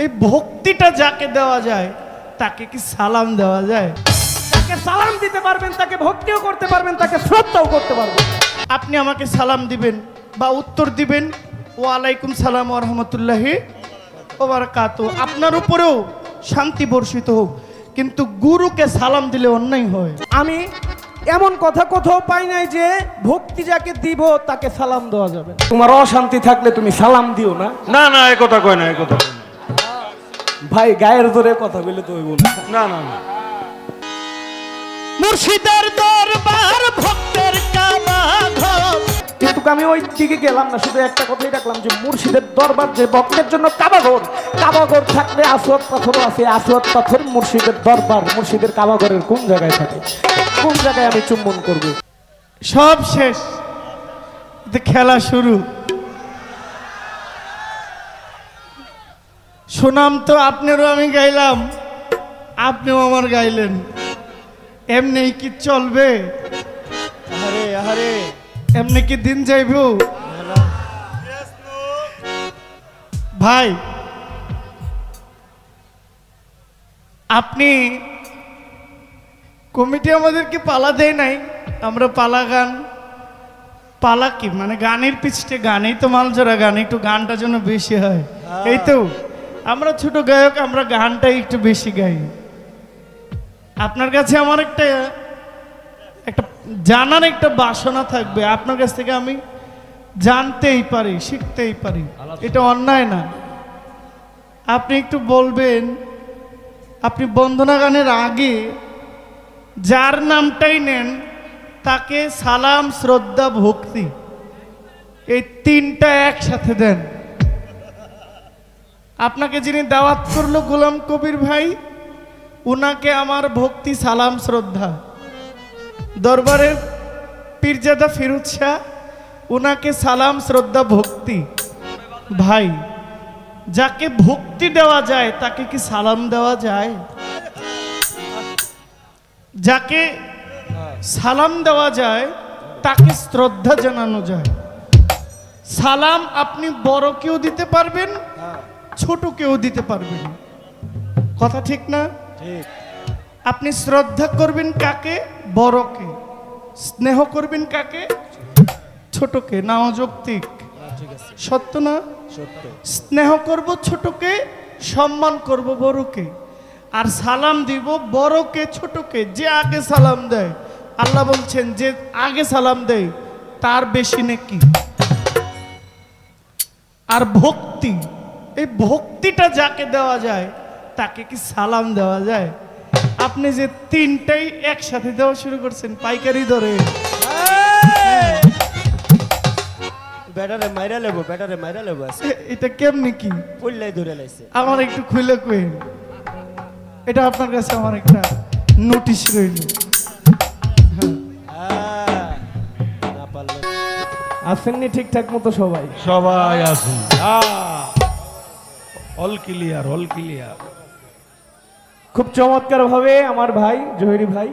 এই ভক্তিটা যাকে দেওয়া যায় তাকে কি সালাম দেওয়া যায়? তাকে সালাম দিতে পারবেন, তাকে ভক্তিও করতে পারবেন, তাকে শ্রদ্ধাও করতে পারবেন। আপনি আমাকে সালাম দিবেন বা উত্তর দিবেন ওয়ালাইকুম সালাম ওয়া রাহমাতুল্লাহি ওয়া বারাকাতুহু, আপনার উপরেও শান্তি বর্ষিত হোক, কিন্তু গুরুকে সালাম দিলে অন্যায় হয়। আমি এমন কথা কোথাও পাই নাই যে ভক্তি যাকে দিব তাকে সালাম দেওয়া যাবে। তোমার অশান্তি থাকলে তুমি সালাম দিও না। না না, এই কথা কয় না, এই কথা কয় না। ভাই গায়ের জোরে কথা বলে তো হইব না। না না না, মুর্শিদের দরবার ভক্তের কাবাঘর। কিন্তু আমি ওই দিকে গেলাম না, শুধু একটা কথাই রাখলাম যে মুর্শিদের দরবার যে ভক্তের জন্য কাবাঘর, কাবাঘর থাকলে আসওয়াদ পাথরও আছে। আসওয়াদ পাথর মুর্শিদের দরবার, মুর্শিদের কাবাঘরের কোন জায়গায় থাকে? কোন জায়গায় আমি চুম্বন করব? সব শেষ, খেলা শুরু। সুনাম তো আপনারও আমি গাইলাম, আপনিও আমার গাইলেন, এমনি কি চলবে? আরে আরে এমনি কি দিন যাইব? ভাই আপনি কমিটি আমাদেরকে পালা দেয় নাই, আমরা পালা গান, পালা কি মানে গানের পিছটে গানেই তো মালজোড়া গান, একটু গানটা যেন বেশি হয়। এই তো আমরা ছোট গায়ক, আমরা গানটা একটু বেশি গাই। আপনার কাছে আমার একটা জানার একটা বাসনা থাকবে, আপনার কাছ থেকে আমি জানতেই পারি, শিখতেই পারি, এটা অন্যায় না। আপনি একটু বলবেন, আপনি বন্দনা গানের আগে যার নামটাই নেন তাকে সালাম, শ্রদ্ধা, ভক্তি এই তিনটা একসাথে দেন। আপনাকে যিনি দাওয়াত করলো গোলাম কবির ভাই, উনাকে আমার ভক্তি, সালাম, শ্রদ্ধা। দরবারের পীরজাদা ফিরোজ শাহ, উনাকে সালাম, শ্রদ্ধা, ভক্তি। ভাই যাকে ভক্তি দেওয়া যায় তাকে কি সালাম দেওয়া যায়? যাকে সালাম দেওয়া যায় তাকে শ্রদ্ধা জানানো যায়। সালাম আপনি বড়কেও দিতে পারবেন, ছোটকেও দিতে পারবেন, কথা ঠিক না? আপনি শ্রদ্ধা করবেন কাকে? বড়কে। স্নেহ করবেন কাকে? ছোটকে। না অযৌক্তিক? সত্য না? স্নেহ করব ছোটকে, সম্মান করব বড়কে, আর সালাম দিব বড়কে ছোটকে। যে আগে সালাম দেয়, আল্লাহ বলছেন যে আগে সালাম দেয় তার বেশি নেকি। আর ভক্তি, এই ভক্তিটা যাকে দেওয়া যায় তাকে কি সালাম দেওয়া যায়? আপনি যে তিনটাই একসাথে দেওয়া শুরু করছেন পাইকারি ধরে, ব্যাটারে মাইরা লেবো, ব্যাটারে মাইরা লেবো আছে এটা কেমনি কি? পল্লাই ধরে লাইছে। আমার একটু খুলে কইন, এটা আপনার কাছে আমার একটা নোটিশ রইল। না পারলে আসেননি ঠিকঠাক মতো সবাই? সবাই আছে, অল ক্লিয়ার, অল ক্লিয়ার। খুব চমৎকার ভাবে আমার ভাই জহিরি ভাই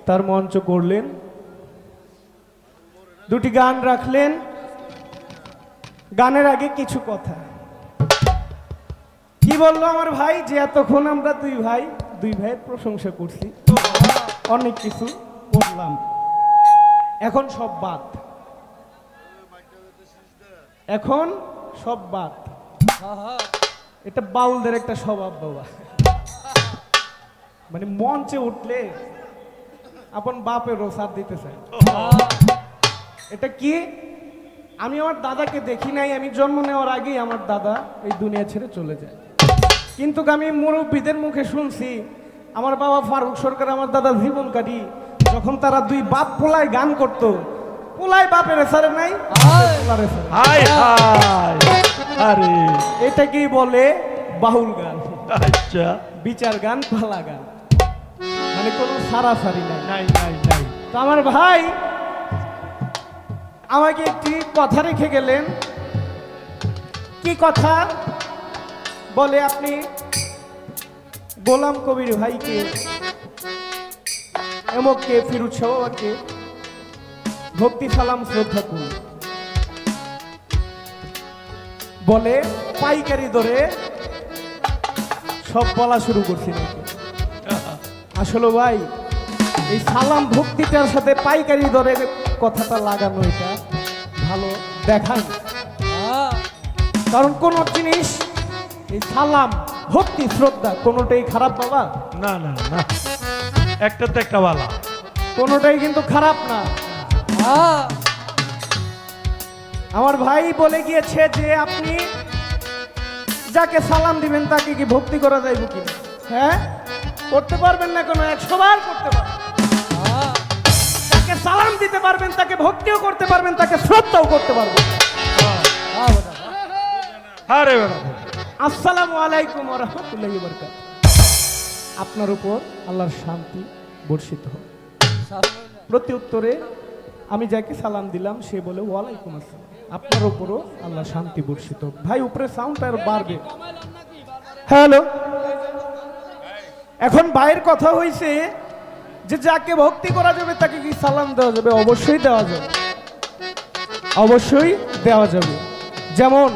তার মঞ্চ করলেন, দুটি গান রাখলেন। গানের আগে কিছু কথা কি বললো আমার ভাই, যে এতক্ষণ আমরা দুই ভাইয়ের প্রশংসা করছি, অনেক কিছু করলাম, এখন সব বাদ, এখন সব বাদ। এটা বাউলদের একটা স্বভাব বাবা, মানে মঞ্চে উঠলে আপন বাপেরও সাথ দিতে চায়। এটা কি? আমি আমার দাদাকে দেখি নাই, আমি জন্ম নেওয়ার আগেই আমার দাদা এই দুনিয়া ছেড়ে চলে যায়, কিন্তু আমি মুরব্বীদের মুখে শুনছি আমার বাবা ফারুক সরকার, আমার দাদা জীবন কাটি, যখন তারা দুই বাপ পোলায় গান করতো, পোলায় বাপের সারে নাই, পোলারে সারে। হাই হাই, আরে এটাকেই বলে বাউল গান, আচ্ছা, বিচার গান, পালা গান, মানে কোনো সারাসারি নাই। নাই নাই নাই। তো আমার ভাই আমাকে একটি কথা রেখে গেলেন। কি কথা বলে? আপনি গোলাম কবির ভাইকে, এমককে, ফিরোজ শাহকে ভক্তি, সালাম, শ্রদ্ধা করুন। বলে পাইকারি দরে সব বলা শুরু করছি নাকি? আসলে ভাই এই সালাম ভক্তিটার সাথে পাইকারি দরের কথাটা লাগানো এটা ভালো দেখায় না। কারণ কোন জিনিস এই সালাম ভক্তি শ্রদ্ধা কোনোটাই খারাপ বাবা, না না না, একটা তো একটা বালা। কোনোটাই কিন্তু খারাপ না। আমার ভাই বলে গিয়েছে যে আপনি যাকে সালাম দিবেন তাকে কি ভক্তি করা যাইব কি? হ্যাঁ, করতে পারবেন না, কোনো 100 বার করতে পারবেন। তাকে সালাম দিতে পারবেন, তাকে ভক্তিও করতে পারবেন, তাকে শ্রদ্ধাও করতে পারবেন। আরে বেটা, আসসালামু আলাইকুম ওয়া রাহমাতুল্লাহি ওয়া বারাকাতুহু। আপনার উপর আল্লাহর শান্তি বর্ষিত হোক। প্রতি উত্তরে আমি যাকে সালাম দিলাম সে বলে ওয়ালাইকুম আসসালাম। আপনার উপরও আল্লাহ শান্তি বর্ষিত হোক। ভাই উপরে সাউন্ডটা আর বাড়বে। হ্যালো, এখন ভাইয়ের কথা হইছে যে যাকে ভক্তি করা যাবে তাকে কি সালাম দেওয়া যাবে? অবশ্যই দেওয়া যাবে, অবশ্যই দেওয়া যাবে। যেমন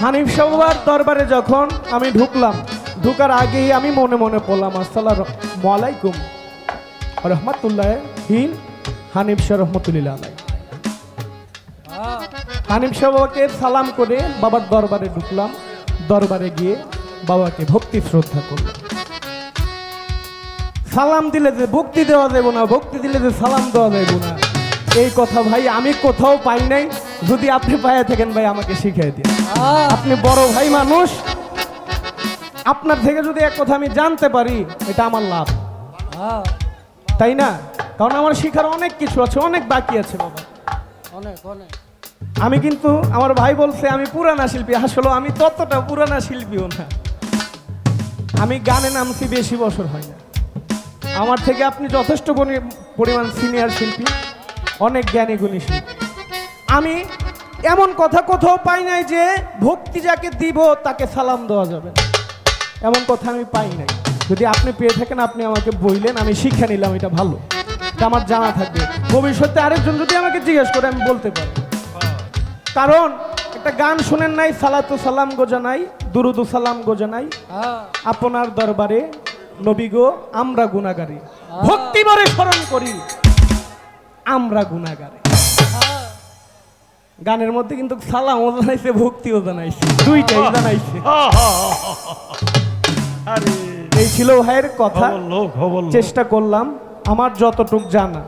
হানিফ সাহেবের দরবারে যখন আমি ঢুকলাম, ঢুকার আগেই আমি মনে মনে বললাম আসসালামু আলাইকুম রহমতুল্লাহি হানিফ শাহ রহমতুল্লাহ আলাই। হানিফ সাহেবকে সালাম করে বাবার দরবারে ঢুকলাম, দরবারে গিয়ে বাবাকে ভক্তি শ্রদ্ধা করলাম। সালাম দিলে যে ভক্তি দেওয়া যাবে না, ভক্তি দিলে যে সালাম দেওয়া যাবে না, এই কথা ভাই আমি কোথাও পাই নাই। যদি আপনি পায়ে থাকেন ভাই আমাকে শিখিয়ে দিন। আপনি বড় ভাই মানুষ, আপনার থেকে যদি এক কথা আমি জানতে পারি এটা আমার লাভ, তাই না? কারণ আমার শিখার অনেক কিছু আছে, অনেক বাকি আছে বাবা। আমি কিন্তু আমার ভাই বলছে আমি পুরানা শিল্পী, আসলে আমি ততটা পুরানা শিল্পীও না। আমি গানে নামছি বেশি বছর হয় না। আমার থেকে আপনি যথেষ্ট পরিমাণ সিনিয়র শিল্পী, অনেক জ্ঞানী গুণী শিল্পী। আমি এমন কথা কোথাও পাই নাই যে ভক্তি যাকে দিব তাকে সালাম দেওয়া যাবে না, এমন কথা আমি পাই নাই। যদি আপনি পেয়ে থাকেন আপনি আমাকে বললেন, আমি শিক্ষা নিলাম, এটা ভালো, এটা আমার জানা থাকবে। ভবিষ্যতে আরেকজন যদি আমাকে জিজ্ঞেস করে আমি বলতে পারি। কারণ একটা গান শুনেন নাই, সালাতু সালাম গো জানাই, দুরুদু সালাম গো জানাই আপনার দরবারে নবী গো আমরা গুনাহগারী, ভক্তি ভরে স্মরণ করি আমরা গুনাহগারী। গানের মধ্যে কিন্তু সালামও জানাইছে, ভক্তিও জানাইছে, দুইটাই জানাইছে। আরে এই ছিল ভাইয়ের কথা। চেষ্টা করলাম আমার যতটুক জানা,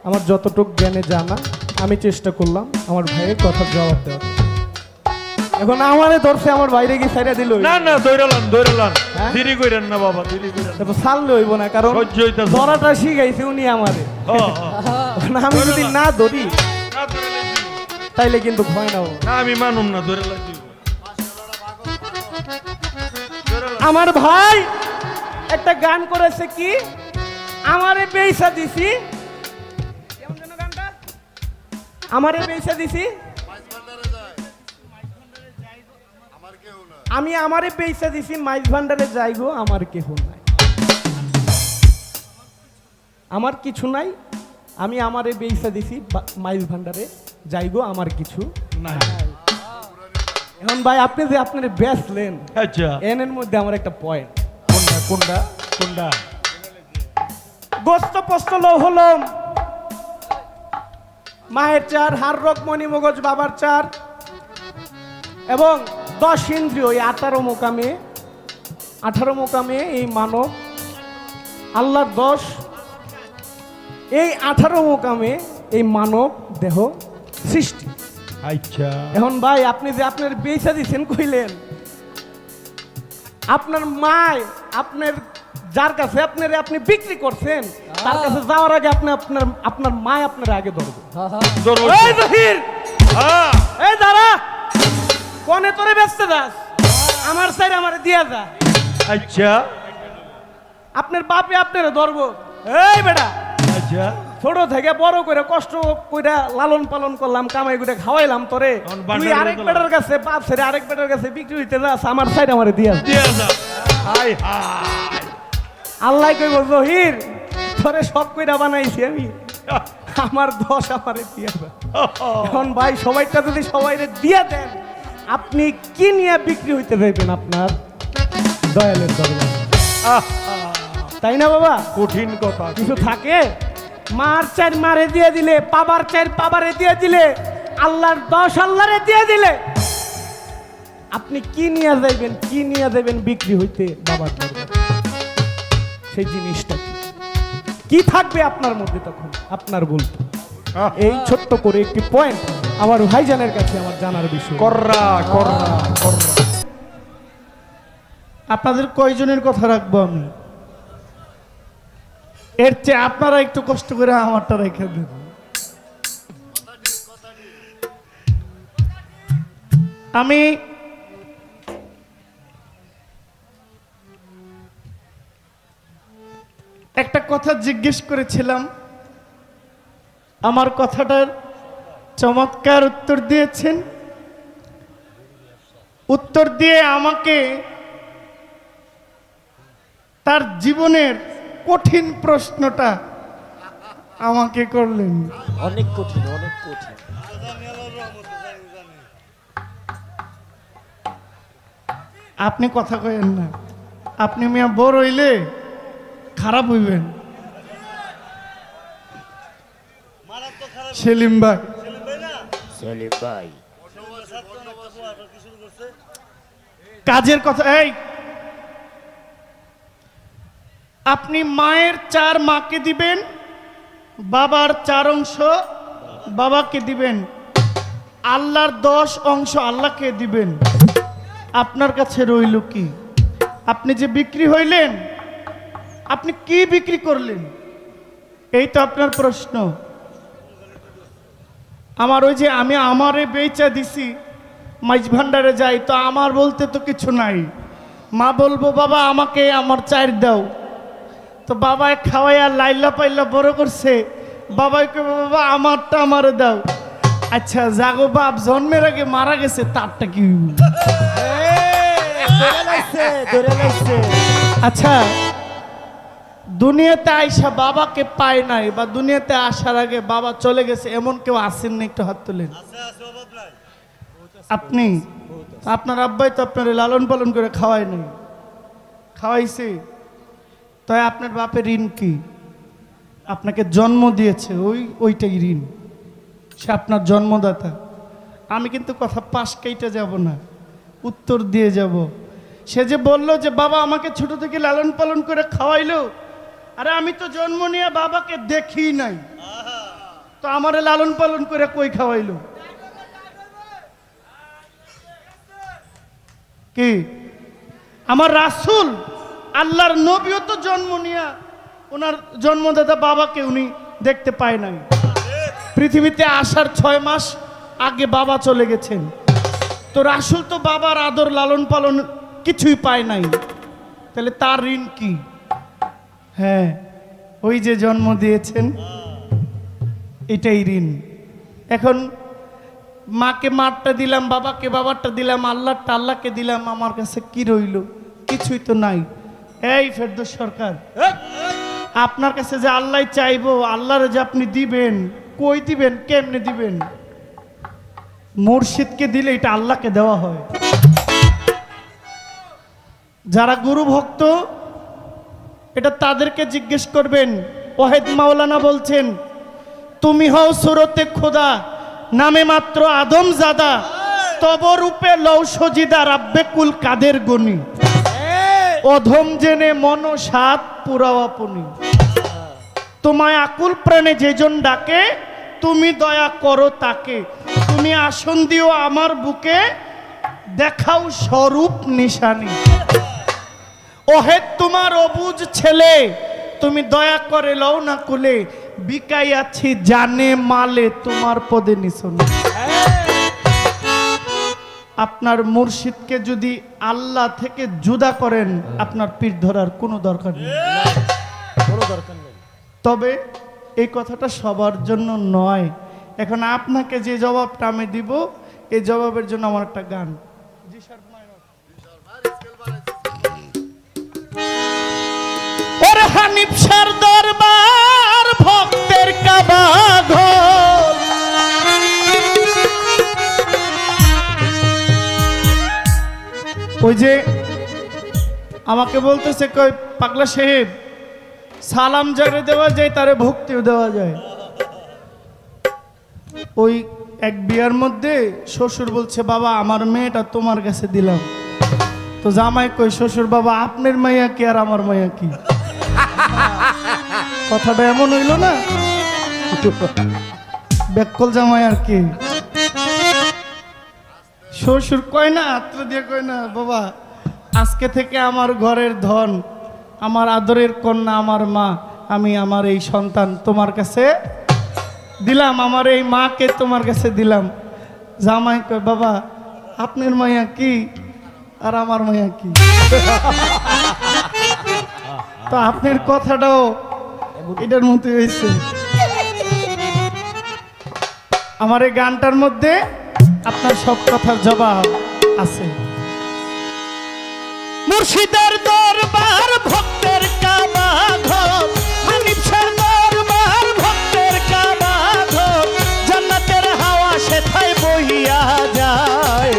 আমার যতটুক জ্ঞানে জানা, আমি চেষ্টা করলাম আমার ভাইয়ের কথার জবাব দেওয়ার। এখন আমারে ধরছে, আমার বাইরে গিয়ে ছাইড়া দিল। না না, দৌড়ালাম দৌড়ালাম, হ্যাঁ? দেরি কইরেন না বাবা, দেরি কইরেন না। তারপর ছাড়লে হইব না, কারণ সহ্য হইতাছে না। ধরাটা শিখাইছে উনি আমারে। এখন আমি যদি না ধরি না দৌড়ালে দিব। তাইলে কিন্তু ভয় না ও। না আমি মানুম না, দৌড়ালে দিব। আমার ভাই একটা গান করেছে কি, আমারে পয়সা দিছি, কেমন যেন গানটা? আমারে পয়সা দিছি, আমি আমারে পয়সা দিছি, মাইজ ভান্ডারে যাইগো আমার কেহ নাই, আমার কিছু নাই, আমি আমারে পয়সা দিছি মাইজ ভান্ডারে যাইগো আমার কিছু নাই। এখন ভাই আপনি যে আপনার বেচলেন, আচ্ছা, এনের মধ্যে আমার একটা পয়েন্ট। কোনটা কোনটা কোনটা? গোস্ত পোস্ত লৌহলম, মায়ের চার, হাড় রোগ মণি মগজ বাবার চার, এবং 10 ইন্দ্রিয়, এই 18 মোকামে এই মানব আল্লাহর 10, এই 18 মোকামে এই মানব দেহ সৃষ্টি। আচ্ছা, এখন ভাই আপনি যে আপনার পয়সা দিচ্ছেন কইলেন, আপনার মায় আপনার যার কাছে আপনি বিক্রি করছেন তার কাছে যাওয়ার আগে আপনার মায় আপনার আগে ধরবে। এই জহির, হ্যাঁ, এই দাঁড়া, কোনে তোরে ব্যস্ত দাস, আমার সাইড আমারে দিয়া যা। আচ্ছা আপনার বাপে আপনারে ধরবো। এই বেটা, আচ্ছা, ছোট থেকে বড় করে কষ্ট কইরা লালন পালন করলাম, কামাই করে খাওয়াইলাম তোরে, এখন তুই বান্ডারে আরেক তোলা। বেটার কাছে বাপ ছেড়ে আরেক বেটার কাছে বিক্রি হইতে যাস, আমার সাইড আমারে দিয়া যা। দিয়া যা। হাই হাই, আল্লাহ কইব জহির তোরে সব কইরা বানাইছি আমি, আমার 10 আমারে দিয়া যা। এখন ভাই সবাইটা যদি সবাইরে দিয়া দেন, আপনি কি নিয়ে বিক্রি হইতে যাইবেন? আপনার দয়ালের দরবার। আহ, তাই না বাবা? কঠিন কথা। কিছু থাকে? মার চার মারে দিয়ে দিলে, পাবার চার পাবারে দিয়ে দিলে, আল্লাহর 10 আল্লাহরে দিয়ে দিলে, আপনি কি নিয়ে যাইবেন, কি নিয়ে যাবেন বিক্রি হইতে বাবার দরবারে? সেই জিনিসটা কি? কি থাকবে আপনার মধ্যে তখন আপনার বলতে? আহ, এই ছোট্ট করে একটি পয়েন্ট আমার ভাইজানের কাছে আমার জানার বিষয়। কররা কররা কররা। আপনাদের কয়জনের কথা রাখবো আমি? এর চেয়ে আপনারা একটু কষ্ট করে আমারটা রেখে দেন। আমি একটা কথা জিজ্ঞেস করেছিলাম, আমার কথাটার চমৎকার উত্তর দিয়েছেন। উত্তর দিয়ে আমাকে তার জীবনের কঠিন প্রশ্নটা আমাকে করলেন। অনেক কঠিন, অনেক কঠিন। আপনি কথা কয়েন না, আপনি মিয়া বড় হইলে খারাপ হইবেন। সেলিম ভাই, সেলিম ভাই, কাজের কথা। এই আপনি মায়ের 4 মাকে দিবেন, বাবার 4 অংশ বাবাকে দিবেন, আল্লাহর 10 অংশ আল্লাহকে দিবেন। আপনার কাছে রইল কি? আপনি যে বিক্রি হইলেন, আপনি কি বিক্রি করলেন? এই তো আপনার প্রশ্ন। আমার ওই যে আমি আমারে বেচা দিছি, মাইজ ভান্ডারে যাই তো আমার বলতে তো কিছু নাই। মা বলবো বাবা আমাকে আমার 4 দাও, তো বাবায় খাওয়াইয়া লাইলা পাইলা বড় করছে, বাবাকে বাবা আমারটা আমারে দাও। আচ্ছা জাগো বাপ জন্মের আগে মারা গেছে, তারটা কি হইব? ধরে লাইছে, ধরে লাইছে। আচ্ছা, দুনিয়াতে আইসা বাবাকে পায় নাই বা দুনিয়াতে আসার আগে বাবা চলে গেছে, এমন কেউ আসেন না? একটু হাত তোলেন। আপনি, আপনার আব্বাই তো আপনার লালন পালন করে খাওয়ায় নাই, খাওয়াইছে, তাই আপনার বাপের ঋণ কি? আপনাকে জন্ম দিয়েছে, ওইটাই ঋণ। সে আপনার জন্মদাতা। আমি কিন্তু কথা পাশ কেটে যাব না, উত্তর দিয়ে যাব। সে যে বললো যে বাবা আমাকে ছোট থেকে লালন পালন করে খাওয়াইলো, আরে আমি তো জন্ম নিয়ে বাবাকে দেখি নাই, তো আমারে লালন পালন করে কই খাওয়াইলো? কি আমার রাসূল আল্লাহর নবীও তো জন্ম নিয়া ওনার জন্মদাতা বাবাকে উনি দেখতে পায় নাই। পৃথিবীতে আসার 6 মাস আগে বাবা চলে গেছেন, তো রাসূল তো বাবার আদর লালন পালন কিছুই পায় নাই, তাহলে তার ঋণ কি? হ্যাঁ, ওই যে জন্ম দিয়েছেন, এটাই ঋণ। এখন মাকে মারটা দিলাম, বাবাকে বাবারটা দিলাম, আল্লাহটা আল্লাহকে দিলাম, আমার কাছে কি রইল? কিছুই তো নাই। এই ফেরদৌস সরকার, আপনার কাছে যে আল্লাহ চাইবো, আল্লাহরে যে আপনি দিবেন, কই দিবেন, কেমনে দিবেন? মুর্শিদকে দিলে এটা আল্লাহকে দেওয়া হয়। যারা গুরু ভক্ত, এটা তাদেরকে জিজ্ঞেস করবেন। ওয়াহিদ মাওলানা বলছেন, তুমি হও সুরতে খোদা, নামে মাত্র আদম জাদা, তব রূপে লও সজিদা, রাব্বে কুল কাদের গনি, অধম জেনে মন সাত পুরাও আপনি। তোমায় আকুল প্রাণে যেজন ডাকে, তুমি দয়া করো তাকে, তুমি আসন দিও আমার বুকে, দেখাও স্বরূপ নিশানি। ওহে তোমার অবুজ ছেলে, তুমি দয়া করে লও না কুলে, বিকাইয়াছি জানে মালে তোমার পদে নিশানি। আপনার মুর্শিদকে যদি আল্লাহ থেকে জুদা করেন, আপনার পীর ধরার কোনো দরকার নেই, কোনো দরকার নেই। তবে এই কথাটা সবার জন্য নয়। এখন আপনাকে যে জবাবটা আমি দিব, এই জবাবের জন্য আমার একটা গান। ওরে হানিফ শাহর দরবার, ভক্তের কাবা ঘর, ওই যে আমাকে বলতেছে কই পাগলা সাহেব, সালাম যারে দেওয়া যায় তারে ভক্তিও দেওয়া যায়। ওই এক বিয়ার মধ্যে শ্বশুর বলছে বাবা আমার মেয়েটা তোমার কাছে দিলাম। তো জামাই কই শ্বশুর বাবা আপনার মাইয়া কি আর আমার মাইয়া কি? কথাটা এমন হইল না, বেকল জামাই আর কি। শ্বশুর কয় না, আত্র দিয়ে কয় না বাবা আজকে থেকে আমার ঘরের ধন, আমার আদরের কন্যা, আমার মা, আমি আমার এই সন্তান তোমার কাছে দিলাম, আমার এই মাকে তোমার কাছে দিলাম। জামাই কয় বাবা আপনার মাইয়া কি আর আমার মাইয়া কি? তো আপনার কথাটাও এটার মতো হয়েছে। আমার এই গানটার মধ্যে আপনার সব কথার জবাব আছে। মুর্শিদের দরবার ভক্তের কাবা ঘর, হানিফের দরবার ভক্তের কাবা ঘর, জান্নাতের হাওয়া সেথায় বহিয়া যায়।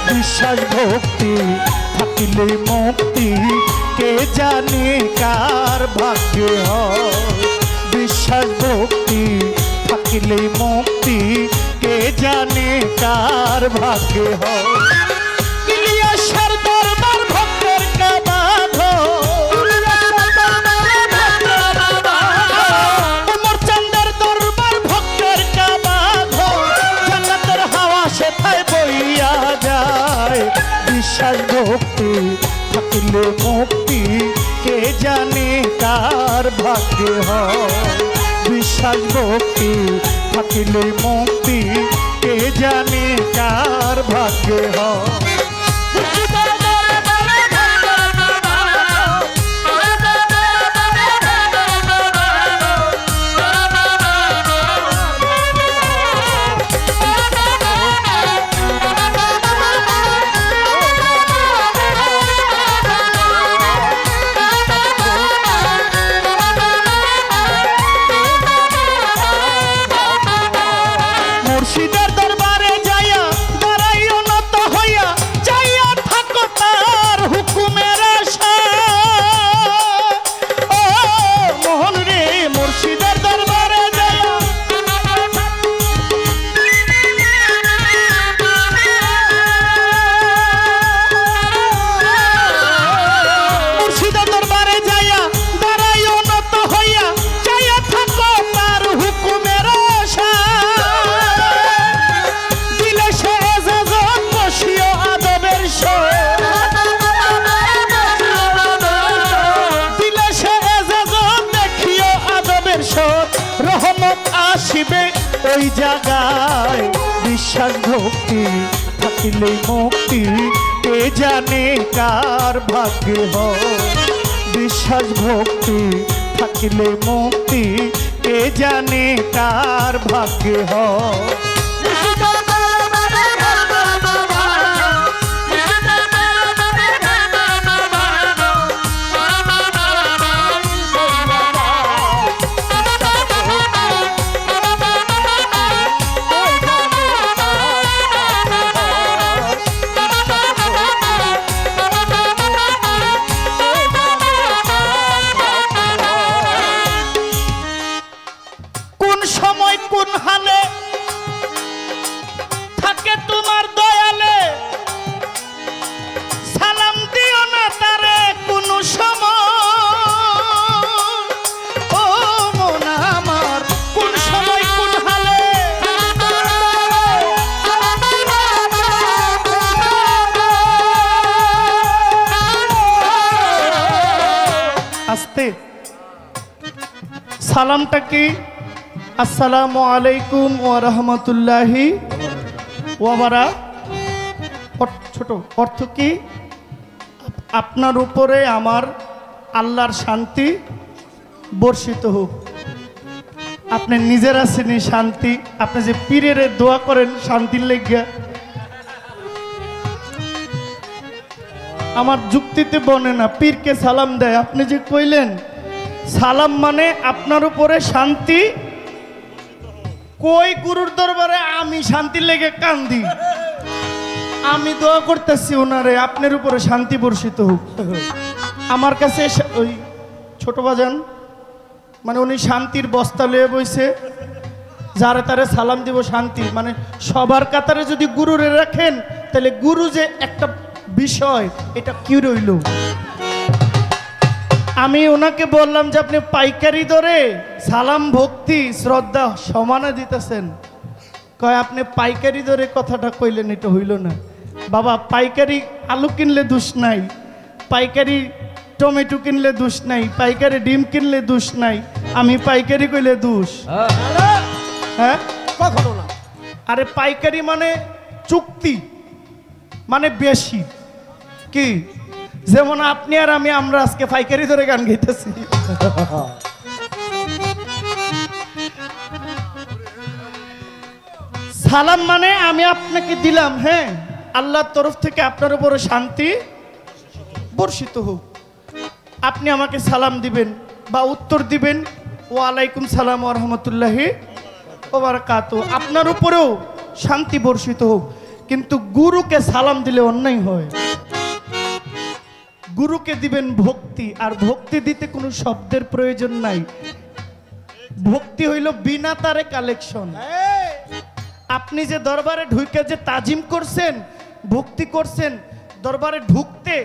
বিশ্বাস ভক্তি থাকিলে মুক্তি, কে জানে কার ভাগ্যে হয়। বিশ্বাস ভক্তি থাকিলে মুক্তি, কে জানে কার ভাগ্যে হয়। ইলিয়াসের দরবার ভক্তের কাবা ঘর, ওমর চাঁদের দরবার ভক্তের কাবা ঘর, জান্নাতের হাওয়া সেথায় বইয়া যায়। বিশ্বাস ভক্তি থাকিলে মুক্তি, কে জানে কার ভাগ্যে হয়। বিশ্বাস ভক্তি থাকিলে মুক্তি, কে জানে কার ভাগ্যে হয়। মুর্শিদের দরবারে যাইয়া দাঁড়াইও নত হইয়া, যাইয়া থাকো তার হুকুমের আশায়। ও মোহন রে মুর্শিদের দরবারে যাইয়া, মুর্শিদের দরবারে যাইয়া দাঁড়াইও নত হইয়া, যাইয়া থাকো তার হুকুমের আশায়। দিলে সে এজাজত বসিও আদবের সহিত, দিলে সে এজাজত দেখিও আদবের সহিত, রহমত আসিবে ওই জায়গায়। বিশ্বাস ভক্তি থাকিলে মুক্তি, কে জানে কার ভাগ্যে হয়। বিশ্বাস ভক্তি থাকিলে মুক্তি, কে জানে কার ভাগ্যে হয়। কোন সময় কোন হালে থাকে তোমার দয়ালে, সালাম দিও না তারে কোন সময়। ও মন আমার কোন সময় কোন হালে, আস্তে সালামটা কি? আসসালামু আলাইকুম ওয়া রাহমাতুল্লাহি ওয়া বারাকাতুহু। ছোট অর্থ কি? আপনার উপরে আমার আল্লাহর শান্তি বর্ষিত হোক। আপনি নিজের আছেনই শান্তি, আপনি যে পীরের দোয়া করেন শান্তির লেগা, আমার যুক্তিতে বনে না। পীরকে সালাম দেয়, আপনি যে কইলেন সালাম মানে আপনার উপরে শান্তি। কই গুরুর দরবারে আমি শান্তি লেগে কান্দি, আমি দোয়া করতেছি ওনারে আপনার উপরে শান্তি বর্ষিত হোক। আমার কাছে ওই ছোট বাজান মানে উনি শান্তির বস্তা লয়ে বইছে, যারে তারে সালাম দিব শান্তি, মানে সবার কাতারে যদি গুরুরে রাখেন তাহলে গুরু যে একটা বিষয় এটা কি রইল। আমি ওনাকে বললাম যে আপনি পাইকারি দরে সালাম ভক্তি শ্রদ্ধা সমানে দিতেছেন। কয় আপনি পাইকারি দরে কথাটা কইলেন, এটা হইল না বাবা। পাইকারি আলু কিনলে দোষ নাই, পাইকারি টমেটো কিনলে দোষ নাই, পাইকারি ডিম কিনলে দোষ নাই, আমি পাইকারি কইলে দোষ? হ্যাঁ কখনো না। আরে পাইকারি মানে চুক্তি, মানে বেশি কি, যেমন আপনি আর আমি আমরা আজকে পাইকারি ধরে গান গাইতেছি। সালাম মানে আমি আপনাকে দিলাম, হ্যাঁ আল্লাহর তরফ থেকে আপনার উপরে শান্তি বর্ষিত হোক। আপনি আমাকে সালাম দিবেন বা উত্তর দিবেন ওয়ালাইকুম সালাম ওয়া রাহমাতুল্লাহি ওয়া বারাকাতুহু, আপনার উপরেও শান্তি বর্ষিত হোক। কিন্তু গুরুকে সালাম দিলে অন্যায় হয়। গুরুকে দিবেন ভক্তি, আর ভক্তি দিতে কোনো শব্দের প্রয়োজন নাই। ভক্তি হইল বিনা তারে কালেকশন। আপনি যে দরবারে ঢুকে যে তাজিম করছেন, ভক্তি করছেন, দরবারে ঢুকতে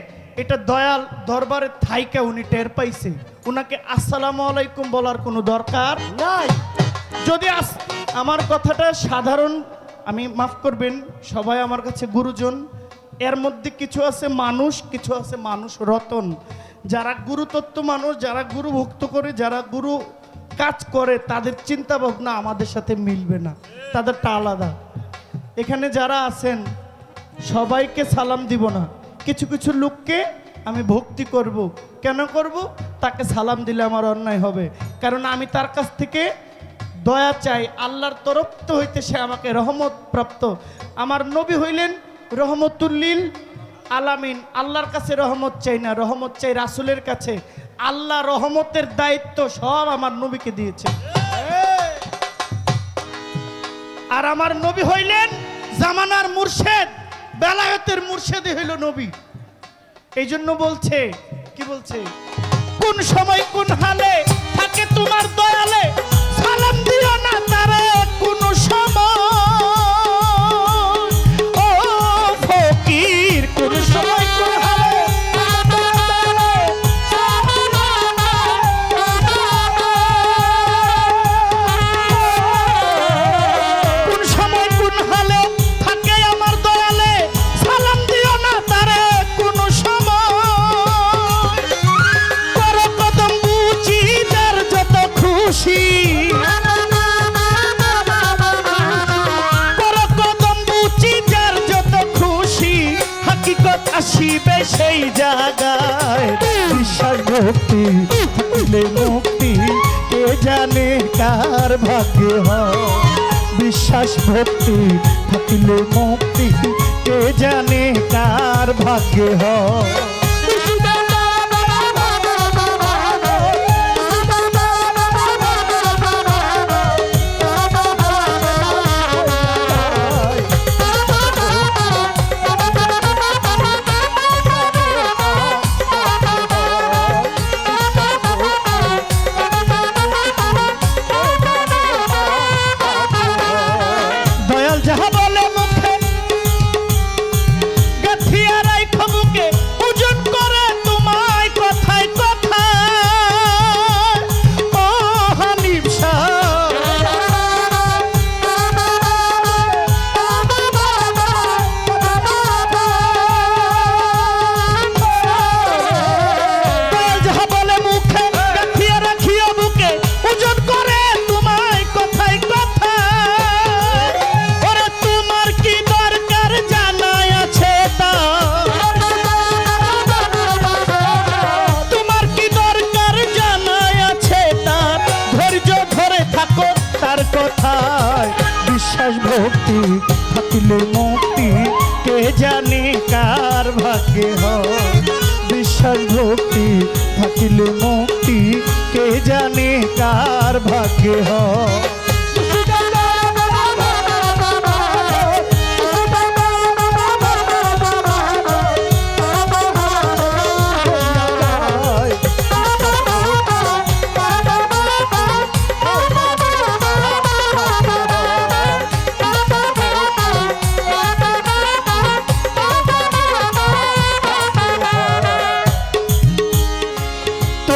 এটা দয়াল দরবারে থাইকা উনি টের পাইছে, উনাকে আসসালামু আলাইকুম বলার কোনো দরকার নাই। যদি আমার কথাটা সাধারণ, আমি মাফ করবেন, সবাই আমার কাছে গুরুজন। এর মধ্যে কিছু আছে মানুষ, কিছু আছে মানুষ রতন। যারা গুরুতত্ত্ব মানুষ, যারা গুরু ভক্ত করে, যারা গুরু কাজ করে, তাদের চিন্তা ভাবনা আমাদের সাথে মিলবে না, তাদেরটা আলাদা। এখানে যারা আছেন সবাইকে সালাম দিব না, কিছু কিছু লোককে আমি ভক্তি করব। কেন করব? তাকে সালাম দিলে আমার অন্যায় হবে, কারণ আমি তার কাছ থেকে দয়া চাই। আল্লাহর তরফ তো হইতে সে আমাকে রহমত প্রাপ্ত। আমার নবী হইলেন রহমতুল্লিল আলামিন। আল্লাহর কাছে রহমত চাই না, রহমত চাই রাসূলের কাছে। আল্লাহ রহমতের দায়িত্ব সব আমার নবীকে দিয়েছে। আর আমার নবী হইলেন জামানার মুর্শেদ, বেলায়েতের মুর্শেদই হইল নবী। এই জন্য বলছে, কি বলছে, কোন সময় কোন হালে থাকে তোমার দয়ালে, সালাম দিও না তারে কোন সময়। ও ফকির কোন সময় কোন হালে, কোন সময় কোন হালে থাকে আমার দয়ালে, সালাম দিও না তারে কোন সময়। করো কদম বুঝি যার যত খুশি, করো কদম বুঝি যার যত খুশি, হাকিকত আসিবে সেই জায়গায়। বিশ্বাস ভক্তি থাকলে মুক্তি, কে জানে কার ভাগ্যে হয়। বিশ্বাস ভক্তি থাকলে মুক্তি, কে জানে কার ভাগ্যে হয়। দয়াল যাহা বলে মুখে গাথিয়া রাইখো বুকে, ওজন করে তোমায় কথায় কথায়। ও হানিফ শাহ দয়াল যাহা বলে মুখে গাথিয়া রাখিও বুকে, ওজন করে তোমায় কথায় কথায়। ওরে তোমার কি দরকার জানাই আছে তা, তোমার কি দরকার জানাই আছে তা, ধৈর্য ধরে থাকো তার কথায়। বিশ্বাস ভক্তি থাকিলে মুক্তি, কে জানে কার ভাগ্যে হয়। বিশ্বাস ভক্তি থাকিলে মুক্তি, কে জানে কার ভাগ্যে হয়।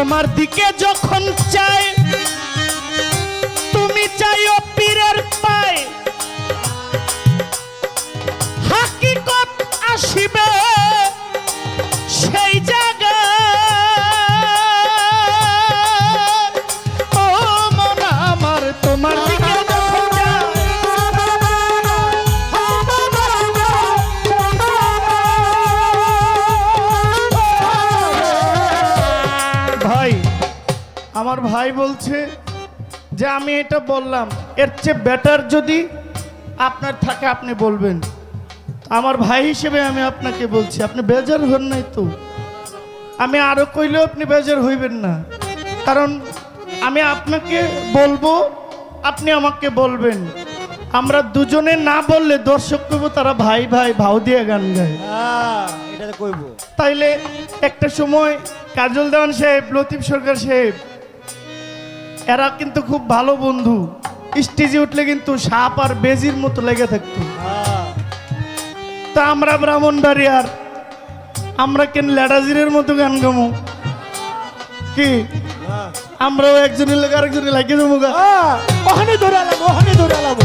তোমার দিকে যখন চাই তুমি চাইও পীরের পায় হাকিকত আসিবে সেই জায়গা ও মন আমার তোমার দিকে যখন যায় ভাই আমার ভাই বলছে যে আমি এটা বললাম এর চেয়ে বেটার যদি আপনার থাকে আপনি বলবেন আমার ভাই হিসেবে আমি আপনাকে বলছি আপনি বেজার হন নাই তো আমি আরো কইলেও আপনি বেজার হইবেন না কারণ আমি আপনাকে বলবো আপনি আমাকে বলবেন আমরা দুজনে না বললে দর্শক কইব তারা ভাই ভাই ভাও দিয়ে গান গায় এটা তো কইবো তাইলে একটা সময় কাজল দেওয়ান সাহেব লতিফ সরকার সাহেব এরা কিন্তু খুব ভালো বন্ধু স্টেজে উঠলে কিন্তু সাপ আর বেজির মতো লেগে থাকতো তা আমরা ব্রাহ্মণবাড়িয়ার আমরা কেন ল্যাডাজিরের মতো গান গামো কি আমরাও একজনের লেগে আরেকজনের লাগিয়ে দেবো গা ওখানে ধরালাম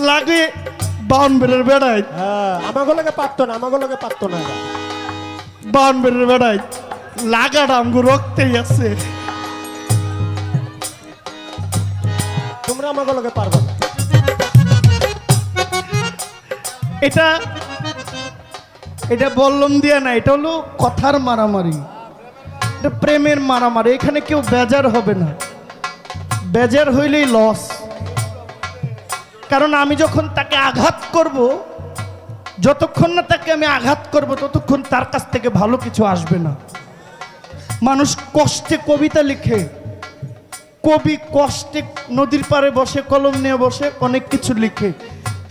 লাগে বাউন বেড়ের বেড়ায় আমাগুলোকে পারতো না বাউন বেড়ের বেড়ায় লাগাটা আমগো রক্তেই আছে তোমরা আমাগুলোকে পারবে না এটা এটা বললাম দিয়া না এটা হলো কথার মারামারি এটা প্রেমের মারামারি এখানে কেউ বেজার হবে না বেজার হইলেই লস কারণ আমি যখন তাকে আঘাত করব যতক্ষণ না তাকে আমি আঘাত করব ততক্ষণ তার কাছ থেকে ভালো কিছু আসবে না মানুষ কষ্টে কবিতা লিখে কবি কষ্টে নদীর পাড়ে বসে কলম নিয়ে বসে অনেক কিছু লিখে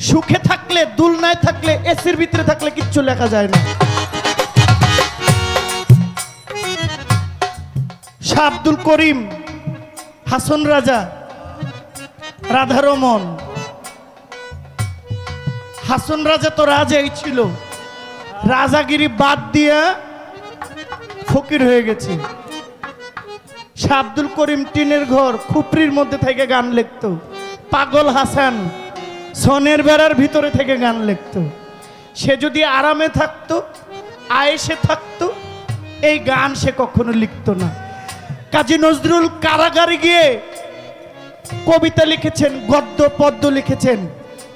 সুখে থাকলে দুলনায় থাকলে এসির ভিতরে থাকলে কিচ্ছু লেখা যায় না শাহ আব্দুল করিম হাসন রাজা রাধারমন হাসন রাজা তো রাজাই ছিল রাজাগিরি বাদ দিয়া ফকির হয়ে গেছে শাহ আব্দুল করিম টিনের ঘর খুপরির মধ্যে থেকে গান লিখতো পাগল হাসান সনের বেড়ার ভিতরে থেকে গান লিখতো সে যদি আরামে থাকতো আয়েসে থাকতো এই গান সে কখনো লিখতো না কাজী নজরুল কারাগারে গিয়ে কবিতা লিখেছেন গদ্য পদ্য লিখেছেন